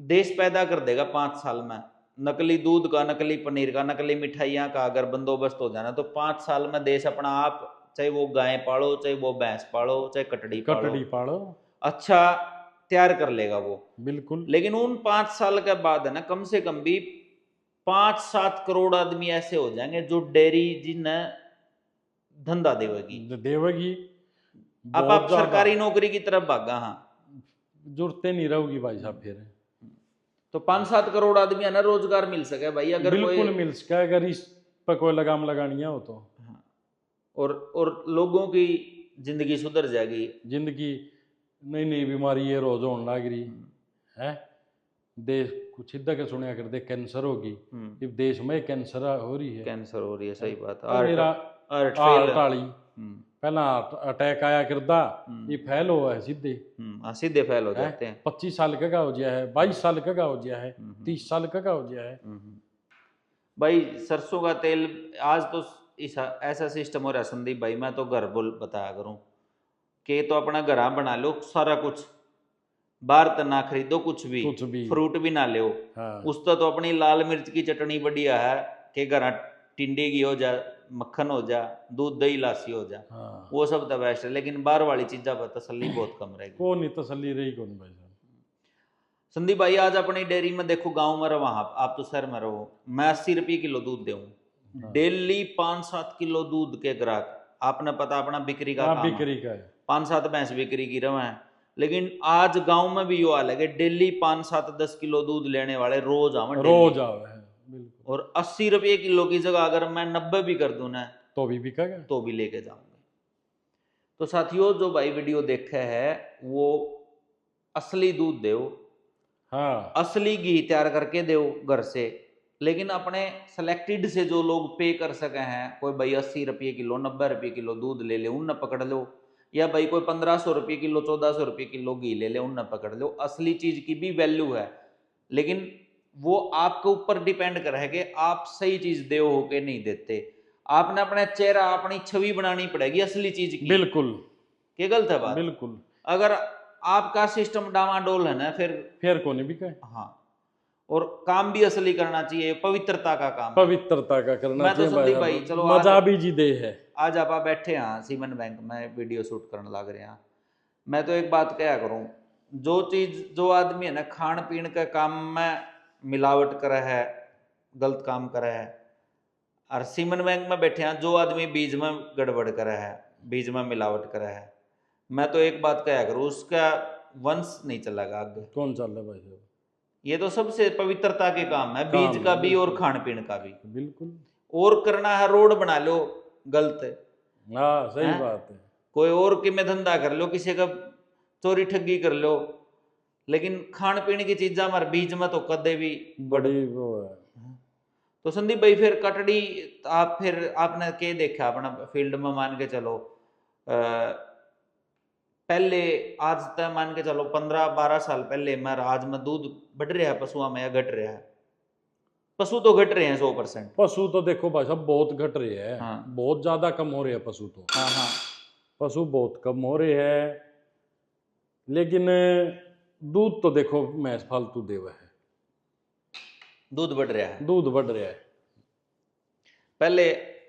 देश पैदा कर देगा 5 साल में। नकली दूध का, नकली पनीर का, नकली मिठाइयाँ का अगर बंदोबस्त हो जाना तो 5 साल में देश अपना आप, चाहे वो गाय पालो, चाहे वो भैंस पालो, चाहे कटड़ी पालो, अच्छा तैयार कर लेगा वो। बिल्कुल। लेकिन उन 5 साल के बाद है ना, कम से कम भी 5-7 करोड़ आदमी ऐसे हो जाएंगे जो डेयरी जिन्हें धंधा देवेगी। अब आप सरकारी नौकरी की तरफ भागा, हाँ जरूरतें नहीं रहोगी भाई साहब फिर। तो 5-7 करोड़ आदमी है ना रोजगार मिल सके भाई, अगर बिल्कुल मिल सके, अगर इस पर कोई लगाम लगानी हो तो। हाँ। और लोगों की जिंदगी सुधर जाएगी। जिंदगी नई नई बीमारी ये रोज होने लग रही है। देश कुछ इधर के सुनिया करते कैंसर होगी, इस देश में कैंसर हो रही है। कैंसर हो रही है, सही बात। हार्ट वाली पहला अटैक आया करदा, ये फैल हुआ है सीधे। सीधे फैल हो जाते हैं। 25 साल का हो गया है, 22 साल का हो गया है, 30 साल का हो गया है। भाई सरसों का तेल आज तो ऐसा सिस्टम हो रहा है संदीप भाई, मैं तो घर बोल बताया करूं कि तो अपना घर बना लो सारा कुछ, बाहर तो ना खरीदो कुछ भी, फ्रूट भी ना लो। हाँ। उस तो अपनी लाल मिर्च की चटनी बढ़िया है कि घर टिंडी की हो जा, मक्खन हो जा, दूध दही लासी हो जा। हाँ। वो सब तो बेस्ट है, लेकिन बाहर वाली चीजा पर तसल्ली बहुत कम रहेगी। वो नहीं तसल्ली रही कौन भाई साहब। संदीप भाई आज अपनी डेयरी में देखो, गांव में रहो, आप तो शहर में रहो, मैं 80 रुपये किलो दूध दूँ। हाँ। डेली 5-7 किलो दूध के ग्राहक, आपने पता अपना बिक्री का काम, बिक्री का है, 5-7 भैंस बिक्री की रवा है। लेकिन आज गांव में भी यो हाल है कि डेली 5-7-10 किलो दूध लेने वाले रोज आवे। और 80 रुपये किलो की जगह अगर मैं 90 भी कर दूं ना तो भी बिकेगा, तो भी लेके जाऊंगे। तो साथियों, जो भाई वीडियो देखे है वो असली दूध दो। हाँ, असली घी तैयार करके दो घर से, लेकिन अपने सेलेक्टेड से जो लोग पे कर सके हैं, कोई भाई 80 रुपये किलो, 90 रुपये किलो दूध ले ले, उन पकड़ लो, या भाई कोई 1500 रुपये किलो, 1400 रुपये किलो घी ले ले, उन पकड़ लो। असली चीज की भी वैल्यू है, लेकिन वो आपके ऊपर डिपेंड करे है कि आप सही चीज दे हो के नहीं देते। आपने अपना चेहरा, अपनी छवि बनानी पड़ेगी असली चीज की। बिल्कुल, क्या गलत है बात? बिल्कुल। अगर आपका सिस्टम डामाडोल है ना, फिर को नहीं बिका। हाँ, और काम भी असली करना चाहिए, पवित्रता का काम, पवित्रता का करना मैं तो संदीप भाई चलो मजा भी जी दे है। आज आप बैठे हैं सीमेंट बैंक में वीडियो शूट करने लग रहे हैं, मैं तो एक बात क्या करूं, जो चीज जो आदमी है ना खान पीन के काम में मिलावट करे है, गलत काम करे है, और सीमेंट बैंक में बैठे हैं जो आदमी बीज में गड़बड़ करे है, बीज में मिलावट करे है, मैं तो एक बात क्या करूं, उसका वंश नहीं चलेगा आगे। कौन चल रहा भाई? ये तो सबसे पवित्रता के काम है, बीज का भी और खान पीन का भी। बिल्कुल। और करना है रोड बना लो, गलत है। हाँ, सही बात है। कोई और कि में धंधा कर लो, किसी का चोरी ठगी कर लो, लेकिन खान पीने की चीजा हमारे बीच में तो कदे भी बड़ी वो है। तो संदीप भाई फिर कटड़ी आप फिर आपने के देखा अपना फील्ड में, मान के चलो पहले आज तक मान के चलो 15-12 साल पहले मेरा आज में दूध बढ़ रहा है पशुओं में या घट रहा है? पशु तो घट रहे हैं 100%। पशु तो देखो भाई साहब बहुत घट रहे हैं। हाँ बहुत ज्यादा कम हो रहे हैं पशु तो। हाँ हाँ। पशु बहुत कम हो रहे हैं, लेकिन दूध तो देखो भैंस फालतू देव है, दूध बढ़ रहा है। दूध बढ़ रहा है। पहले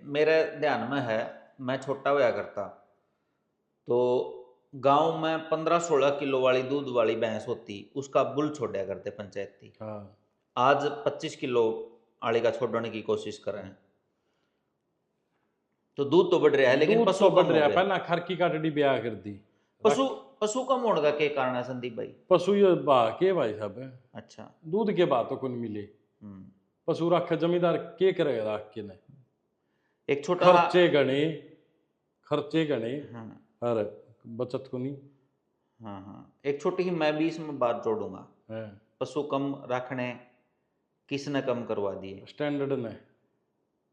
मेरे ध्यान में है, मैं छोटा होया करता तो गांव में 15-16 किलो वाली दूध वाली भैंस होती, उसका बुल छोड़ा करते पंचायती। हाँ आज 25 किलो आड़ी का छोड़ने की कोशिश कर रहे हैं। तो दूध तो बढ़ रहा है लेकिन दूध पशु तो कम बढ़ हो रहा है। गए। पहला खरकी काटड़ी ब्याह कर दी। पशु पशु कम होने का क्या कारण है संदीप भाई? पशु ये बा के भाई साहब अच्छा। दूध के बाद तो कौन मिले। हम्म। पशु रख जमींदार के करेगा रख के ने। एक छोटा खर्चे गणे हाँ और बचत को नहीं। हाँ हाँ, एक छोटी ही मैं भी इसमें बात जोड़ूंगा। है पशु कम रखने किसने कम करवा दिए? स्टैंडर्ड ने।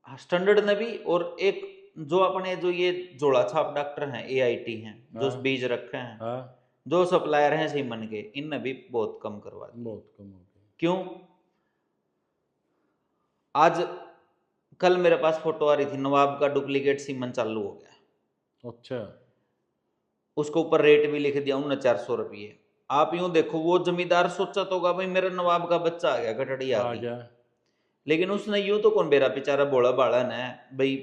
हाँ, स्टैंडर्ड ने भी, और एक जो अपने जो ये जोड़ा छाप डॉक्टर हैं, एआईटी हैं, जो हाँ। बीज रखे हैं, हाँ जो सप्लायर हैं सीमन के, इनने भी बहुत कम करवा दिए। बहुत कम हो गया। क्यों? आज कल मेरे पास फोटो आ रही थी, नवाब का डुप्लीकेट सीमन चालू हो गया। अच्छा उसके ऊपर रेट भी लिख दिया 4900 रुपये। आप यूं देखो, वो जमींदार सोचा तो होगा भाई मेरा नवाब का बच्चा आ गया, कटड़ी आ आ गई, गया। लेकिन उसने यूं तो कौन बेरा बेचारा बोला बाड़ा ने भाई।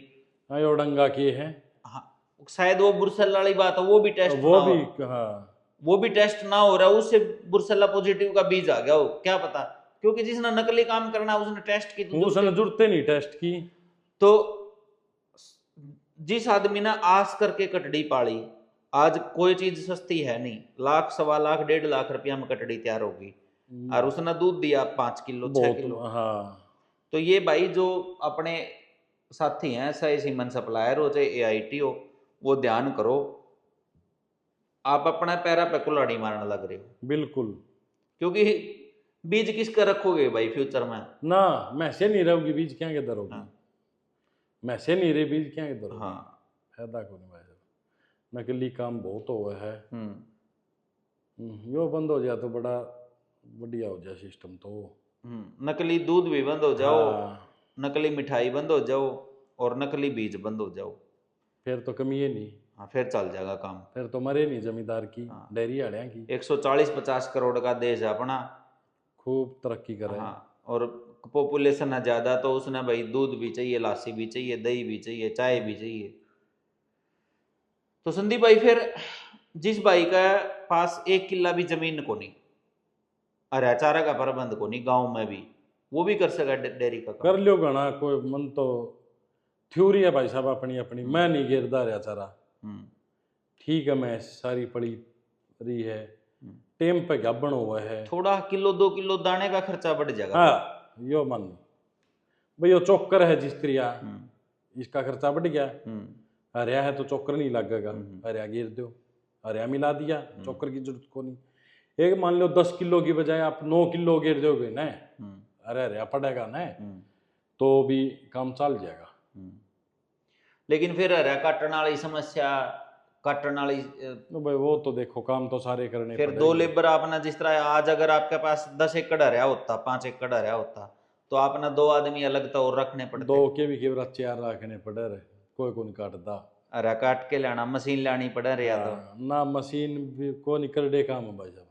हाँ ये डंगा के है। हाँ, शायद वो बुरसल्ला वाली बात है, वो भी टेस्ट वो ना भी हो, हाँ वो भी टेस्ट ना हो रहा, उससे बुरसल्ला पॉजिटिव का बीज आ गया हो, क्या पता। क्योंकि जिसने नकली काम करना उसने टेस्ट की तो उसने जुड़ते नहीं टेस्ट की। तो जिस आदमी ने आस करके कटड़ी पाली, आज कोई चीज सस्ती है नहीं, लाख 1.25 लाख 1.5 लाख रुपया में कटड़ी तैयार होगी, और उसने दूध दिया 5 किलो 6 किलो। बहुत हाँ। तो ये भाई जो अपने साथी हैं, चाहे सीमन सप्लायर हो चाहे एआईटी हो, वो ध्यान करो, आप अपना पैरा पे कुल्हाड़ी मारने लग रहे हो। बिल्कुल। क्योंकि बीज किसका रखोगे भाई फ्यूचर में? ना मैसे नहीं रहोगी बीज क्या के दर होगी। हाँ। मैसे नहीं रहे बीज क्या के दर होगी। हाँ। फायदा को नहीं भाई साहब। नकली काम बहुत हुआ है। हम्म। यो बंद हो जाए तो बड़ा बढ़िया हो जाए सिस्टम तो। नकली दूध भी बंद हो जाओ, हाँ नकली मिठाई बंद हो जाओ, और नकली बीज बंद हो जाओ, फिर तो कमी है नहीं। हाँ फिर चल जाएगा काम। फिर तो मरे नहीं जमींदार की। हाँ। डेयरी आड़िया की 140-50 करोड़ का देश है अपना। खूब तरक्की करे। हाँ, और पॉपुलेशन है ज्यादा, तो उसने भाई दूध भी चाहिए, लासी भी चाहिए, दही भी चाहिए, चाय भी चाहिए। तो संदीप भाई फिर जिस भाई का पास 1 किला भी जमीन को नहीं, अरे चारा का प्रबंध को नहीं गांव में भी, वो भी कर सका डेयरी का काम। कर लियो घना कोई मन तो थ्योरी है भाई साहब अपनी अपनी। मैं नहीं गिरदा रहा चारा। ठीक है मैं सारी पड़ी रही है टेम पे गबन हुआ है। थोड़ा किलो 2 किलो दाने का खर्चा बढ़ जाएगा। हाँ यो मान भाई यो चोकर है जिस क्रिया इसका खर्चा बढ़ गया। हरिया है तो चोकर नहीं लगेगा। हरिया गिर दो, हरिया मिला दिया, चोकर की जरूरत को नहीं। एक मान लो 10 किलो की बजाय आप 9 किलो गिर दोगे ना, अरे हरिया पड़ेगा ना, तो भी काम चल जाएगा। लेकिन फिर हरिया काटने वाली समस्या, काटने वाली भाई वो तो देखो काम तो सारे करने फिर 2 लेबर आपने, जिस तरह आज अगर आपके पास 10 एकड़ हरिया होता, 5 एकड़ हरिया होता, तो आपने 2 आदमी अलग तो और रखने पड़ते। 2 के भी केवल 4 रखने पड़े रहे, कोई को नहीं काटता। हरिया काट के लाना, मशीन लानी पड़े रहा तो ना मशीन भी को नहीं कर दे काम भाई साहब।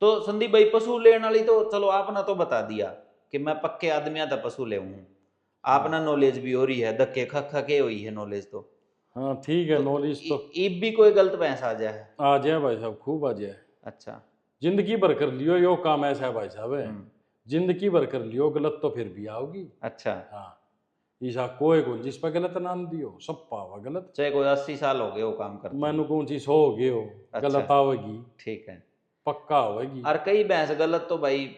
तो संदीप भाई पशु लेने वाली तो चलो आपने तो बता दिया कि मैं पक्के आदमी था पशु ले हूँ, आपने नॉलेज भी हो रही है, धक्के खा खा के हुई है नॉलेज तो। हाँ ठीक है नॉलेज तो ईब भी कोई गलत भैंस आ जाए, आ जाए भाई साहब, खूब आ जाए। अच्छा जिंदगी भर कर लियो यो काम ऐसा है भाई साहब, जिंदगी भर कर लियो, गलत तो फिर भी आओगी। अच्छा हाँ ईसा कोई को जिस पर गलत नाम दियो सब पावा गलत, चाहे कोई 80 साल हो गए वो काम करते, मैनू कौन चीज हो गए हो गलत आवेगी, ठीक है पक्का होगी। और कई भैंस गलत तो भाई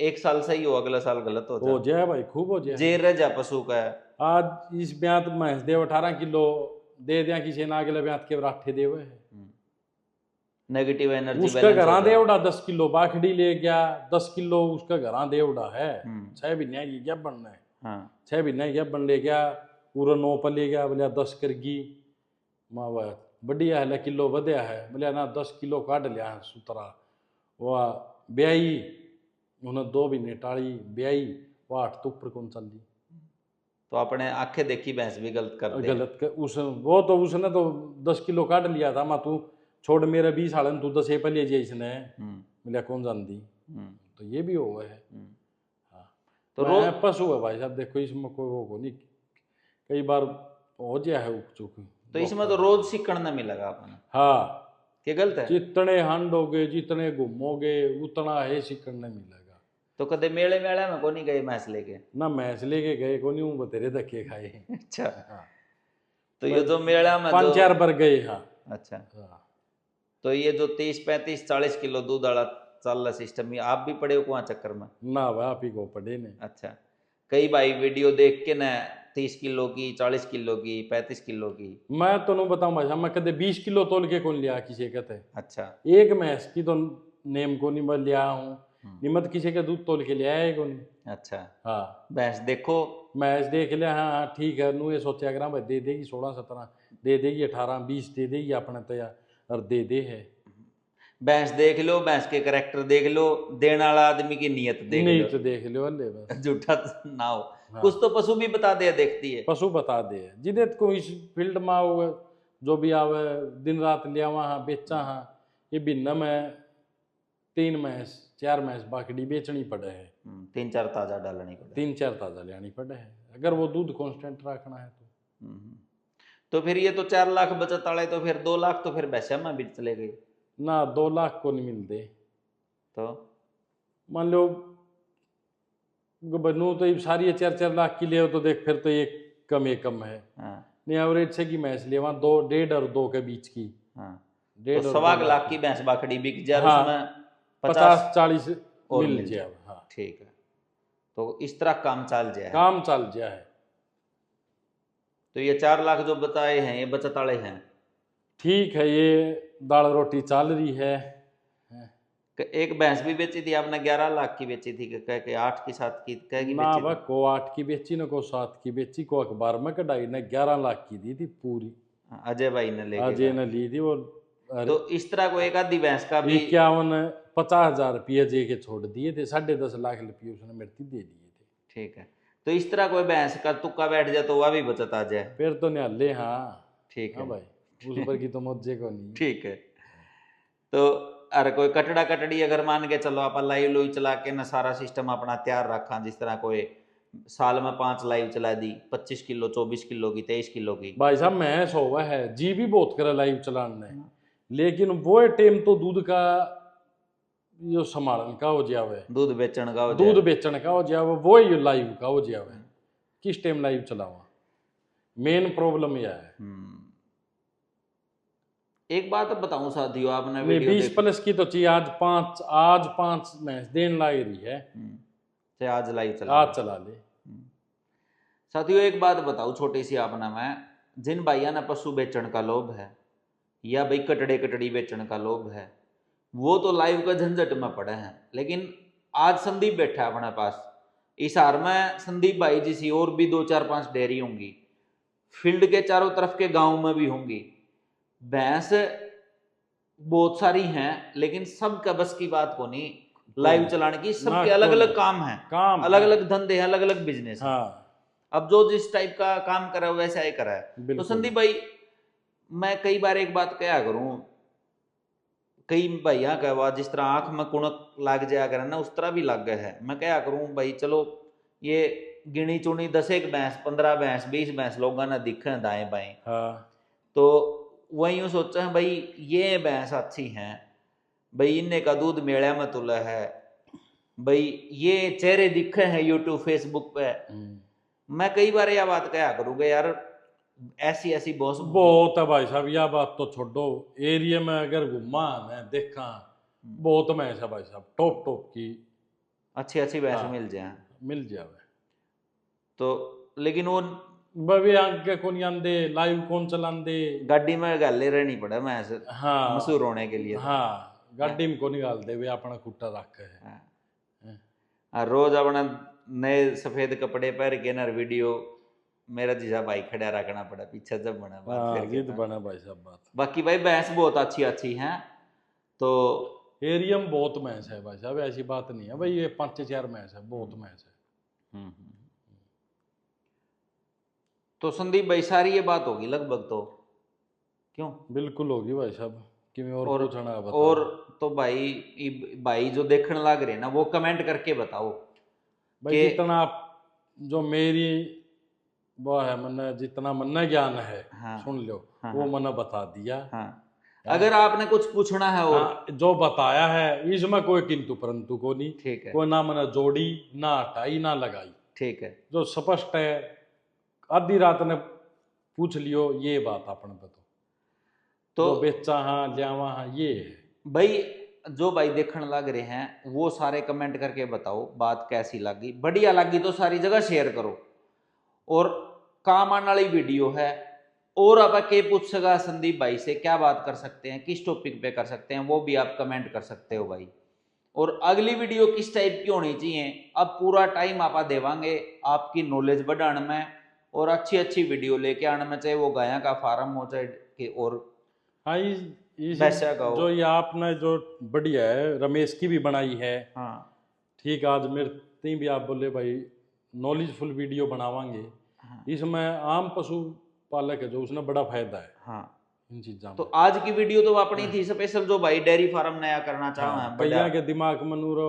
1 साल सही हो, अगला साल गलत हो जाए भाई, खूब हो जाए। जेर रह जा पशु का। आज इस ब्यात भैंस दे 18 किलो दे दिया किसी ना अगले ब्यात के राठे दे हुए नेगेटिव एनर्जी उसका घरा दे उड़ा 10 किलो बाखड़ी ले गया, 10 किलो उसका घरा दे उड़ा है, 6 महीने की क्या बनना है। हाँ 6 महीने गया बंडे गया पूरा 9 पले गया बोलिया 10 करगी माँ बात बढ़िया है किलो बढ़िया है बोलिया ना 10 किलो काट लिया है सुतरा वह ब्याई उन्हें 2 महीने टाड़ी ब्याई वो 8 तो ऊपर कौन चल दी। तो आपने आंखें देखी भैंस भी गलत कर दे। गलत कर उस वो तो उसने तो 10 किलो काट लिया था मैं तू छोड़ मेरे 20 साल तू 10 पले जे इसने बोलिया कौन जानती। तो ये भी हुआ है। हाँ तो मैं पशु है भाई साहब देखो इसमें कोई वो को नहीं कई बार हो जाए है चूक तो इसमें तो रोज सीखना मिलेगा अपने। हाँ क्या गलत है? जितने हांडोगे जितने घूमोगे उतना है सीखने मिलेगा। तो कदे मेले मेले में को नहीं गए भैंस लेके? ना भैंस लेके गए को नहीं हूँ बतेरे धक्के खाए। अच्छा हाँ तो ये जो मेला में 5-4 बार गए। हाँ अच्छा हाँ तो ये जो 30-35-40 किलो दूध वाला चल रहा सिस्टम ये आप भी पड़े हो वहाँ चक्कर में? ना भाई आप ही को पड़े ने। अच्छा कई भाई वीडियो देख के ना 30 किलो की 40 किलो की 35 किलो की। मैं तो नहीं बताऊँ भाई साहब मैं कदे 20 किलो तोल के कौन लिया किसी कहते अच्छा एक भैंस की तो नेम को नहीं मैं लिया हूँ निमत किसी का दूध तोल के लिया है को नहीं। अच्छा हाँ भैंस देखो भैंस देख लिया हाँ हाँ ठीक है नू ये सोचा करा भाई दे देगी 16-17 दे देगी 18-20 दे देगी अपने तैयार और दे दे है। भैंस देख लो भैंस के करैक्टर देख लो देने वाला आदमी की नीयत देख नहीं लो तो देख लो अल्ले बस झूठा ना हो। हाँ। कुछ तो पशु भी बता दे देखती है। पशु बता दे जिदे को इस फील्ड में आओगे जो भी आवे दिन रात लिया वहाँ बेचा हाँ ये भिन्न में 3 भैंस 4 भैंस बाकड़ी बेचनी पड़े है 3-4 ताजा डालनी पड़े 3-4 ताजा लेनी पड़े है अगर वो दूध कांस्टेंट रखना है तो। तो फिर ये तो 4 लाख बचत वाले तो फिर 2 लाख तो फिर भैंसा में भी चले गए। ना 2 लाख को नहीं मिलते तो मान लो बनू तो ये सारी 4-4 लाख की ले तो देख फिर तो ये कम है। हाँ नहीं एवरेज से की भैंस ले वहाँ 2 1.5 और 2 के बीच की हाँ 1.5 तो और 1.25 2 लाख की भैंस बाकड़ी बिक जाए हाँ, उसमें 50-40 और मिल मिल जाए। जाए। हाँ ठीक है तो इस तरह काम चल जाए। काम चल जाए है। तो ये 4 लाख जो बताए हैं ये बचत वाले हैं। ठीक है ये दाल रोटी चल रही है। एक भैंस भी बेची थी आपने 11 लाख की बेची थी कह के 8 की 7 की कह की ना बेची भाई थी? को 8 की बेची ना को 7 की बेची को अखबार में कढ़ाई ने 11 लाख की दी थी पूरी। अजय भाई ने लेके अजय ने ली थी वो तो इस तरह को एक आधी भैंस का भी 51-50 हजार रुपये जे के छोड़ दिए थे 10.5 लाख रुपये उसने मेरे दे दिए थे। ठीक है तो इस तरह कोई भैंस का तुक्का बैठ जाए तो वह भी बचत आ जाए। फिर तो निहाले हाँ। ठीक हाँ है भाई उस पर की तो मौजे को नहीं। ठीक है तो अरे कोई कटड़ा कटड़ी अगर मान के चलो आप लाइव लुइव चला के ना सारा सिस्टम अपना तैयार रखा जिस तरह कोई साल में 5 लाइव चला दी 25 किलो 24 किलो की 23 किलो की। भाई साहब मैं सोवा है जी भी बहुत करे लाइव चलाने लेकिन वो टाइम तो दूध का जो संभालन का हो जावे दूध बेचण का हो दूध जाए। बेचने का हो जावे वो ही लाइव का हो जावे किस टाइम लाइव चलावा मेन प्रॉब्लम यह है। एक बात बताऊं साथियों आपने नहीं वीडियो 20+ की तो चाहिए आज 5 मैच देन लाई रही है से आज लाइव चला आज चला ले। साथियों एक बात बताऊं छोटी सी आपने मैं जिन भाइयों ने पशु बेचण का लोभ है या भाई कटड़े कटड़ी बेचण का लोभ है वो तो लाइव का झंझट में पड़े हैं। लेकिन आज संदीप बैठा है अपने पास इस हार में संदीप भाई जैसी और भी 2-4-5 डेयरी होंगी फील्ड के चारों तरफ के गांव में भी होंगी भैंस बहुत सारी हैं लेकिन सबका बस की बात को नहीं लाइव चलाने की। सबके अलग अलग काम है अलग अलग धंधे हैं अलग अलग बिजनेस है। अब जो जिस टाइप का काम करे वैसा ही करा है। तो संदीप भाई मैं कई बार एक बात कहा करूं कई भैया कहवा जिस तरह आंख में कुणक लाग जाया करे ना उस तरह भी लग गए है। मैं कहा करूं भाई चलो ये गिनी चुनी 10 भैंस 15 भैंस 20 भैंस लोगों ने दिखे दाएं बाएं तो वही यूँ सोचा है भाई ये भैंस अच्छी हैं भाई इन्ने का दूध मेले में तुला है भाई ये चेहरे दिखे हैं यूट्यूब फेसबुक पे। मैं कई बार यह बात कहा करूँगा यार ऐसी ऐसी बहुत है भाई साहब यह बात तो छोड़ो एरिया में अगर घूमा मैं देखा बहुत भैंस है भाई साहब टॉप की अच्छी अच्छी भैंस मिल जाए तो लेकिन वो बवे आगे कौन आंदे लाइव कौन चलांदे गाड़ी में गले रहनी पड़े मैं हाँ मशहूर होने के लिए। हाँ गाड़ी में को निकाल दे वे अपना खुट्टा रख है रोज अपना नए सफेद कपड़े पहन के ना वीडियो मेरा जीजा भाई खड़ा रखना पड़ा पीछे जब बना बात हाँ फिर के जिद ना। बना भाई साहब बात। बाकी भाई भैंस बहुत अच्छी अच्छी हैं तो एरिया में बहुत भैंस है भाई साहब, ऐसी बात नहीं है भाई, ये 5-4 भैंस है, बहुत भैंस है। तो संदीप भाई सारी ये बात होगी लगभग तो क्यों बिल्कुल होगी भाई साहब, कि और पूछना है बताओ। और तो भाई जो देखने लग रहे हैं ना वो कमेंट करके बताओ भाई कि जितना जो मेरी वो है मैंने जितना मन ज्ञान है, हाँ सुन लो, हाँ वो हाँ मैंने बता दिया। हाँ अगर आपने कुछ पूछना है और हाँ जो बताया है इसमें कोई किंतु परंतु को नहीं, ठीक है कोई ना मैंने जोड़ी ना हटाई ना लगाई, ठीक है जो स्पष्ट है। आधी रात ने पूछ लियो ये बात अपने बतो, तो जो बेचा हाँ लियावा हाँ ये है। भाई जो भाई देखने लग रहे हैं वो सारे कमेंट करके बताओ बात कैसी लगी, बढ़िया लगी तो सारी जगह शेयर करो और काम आने वाली वीडियो है। और आप के पूछ सका संदीप भाई से क्या बात कर सकते हैं, किस टॉपिक पे कर सकते हैं, वो भी आप कमेंट कर सकते हो भाई। और अगली वीडियो किस टाइप की होनी चाहिए अब पूरा टाइम आप देवांगे आपकी नॉलेज बढ़ाने में और अच्छी अच्छी वीडियो लेके आने में, चाहे वो गाया का फार्म हो चाहे कि और हाँ इस वैसा का हो। जो ये आपने जो बढ़िया है रमेश की भी बनाई है, हाँ ठीक, आज मेरे तीन भी आप बोले भाई नॉलेजफुल वीडियो बनावांगे, हाँ इसमें आम पशु पालक है जो उसने बड़ा फायदा है हाँ इन चीज़ों तो में। आज की वीडियो तो अपनी थी स्पेशल जो भाई डेयरी फार्म नया करना चाह रहे हाँ हैं बड़ा। कईया के दिमाग में नूरो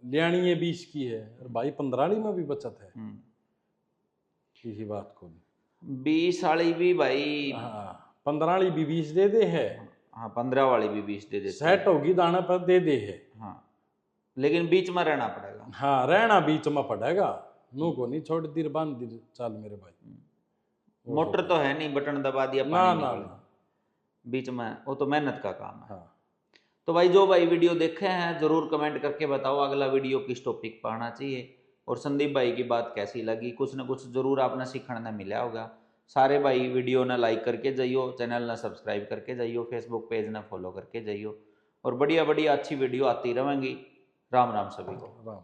लियानी है 20 की है और भाई 15 में भी बचत है, किसी बात को नहीं। 20 वाली भी भाई हाँ 15 भी 20 दे दे है, हाँ 15 वाली भी 20 दे देते सेट होगी दाना पर दे दे है। हाँ लेकिन बीच में रहना पड़ेगा। हाँ रहना बीच में पड़ेगा, नू को नहीं छोड़ दी बांध दी चाल मेरे भाई। मोटर तो है नहीं बटन दबा दिया ना पानी ना निकल ना बीच में, वो तो मेहनत का काम है। हाँ तो भाई जो भाई वीडियो देखे हैं जरूर कमेंट करके बताओ अगला वीडियो किस टॉपिक पर आना चाहिए और संदीप भाई की बात कैसी लगी, कुछ ना कुछ जरूर आपने सीखने मिला होगा। सारे भाई वीडियो ने लाइक करके जाइयो, चैनल ने सब्सक्राइब करके जाइयो, फेसबुक पेज ने फॉलो करके जाइयो और बढ़िया बढ़िया अच्छी वीडियो आती रहेंगी। राम राम सभी को। राम।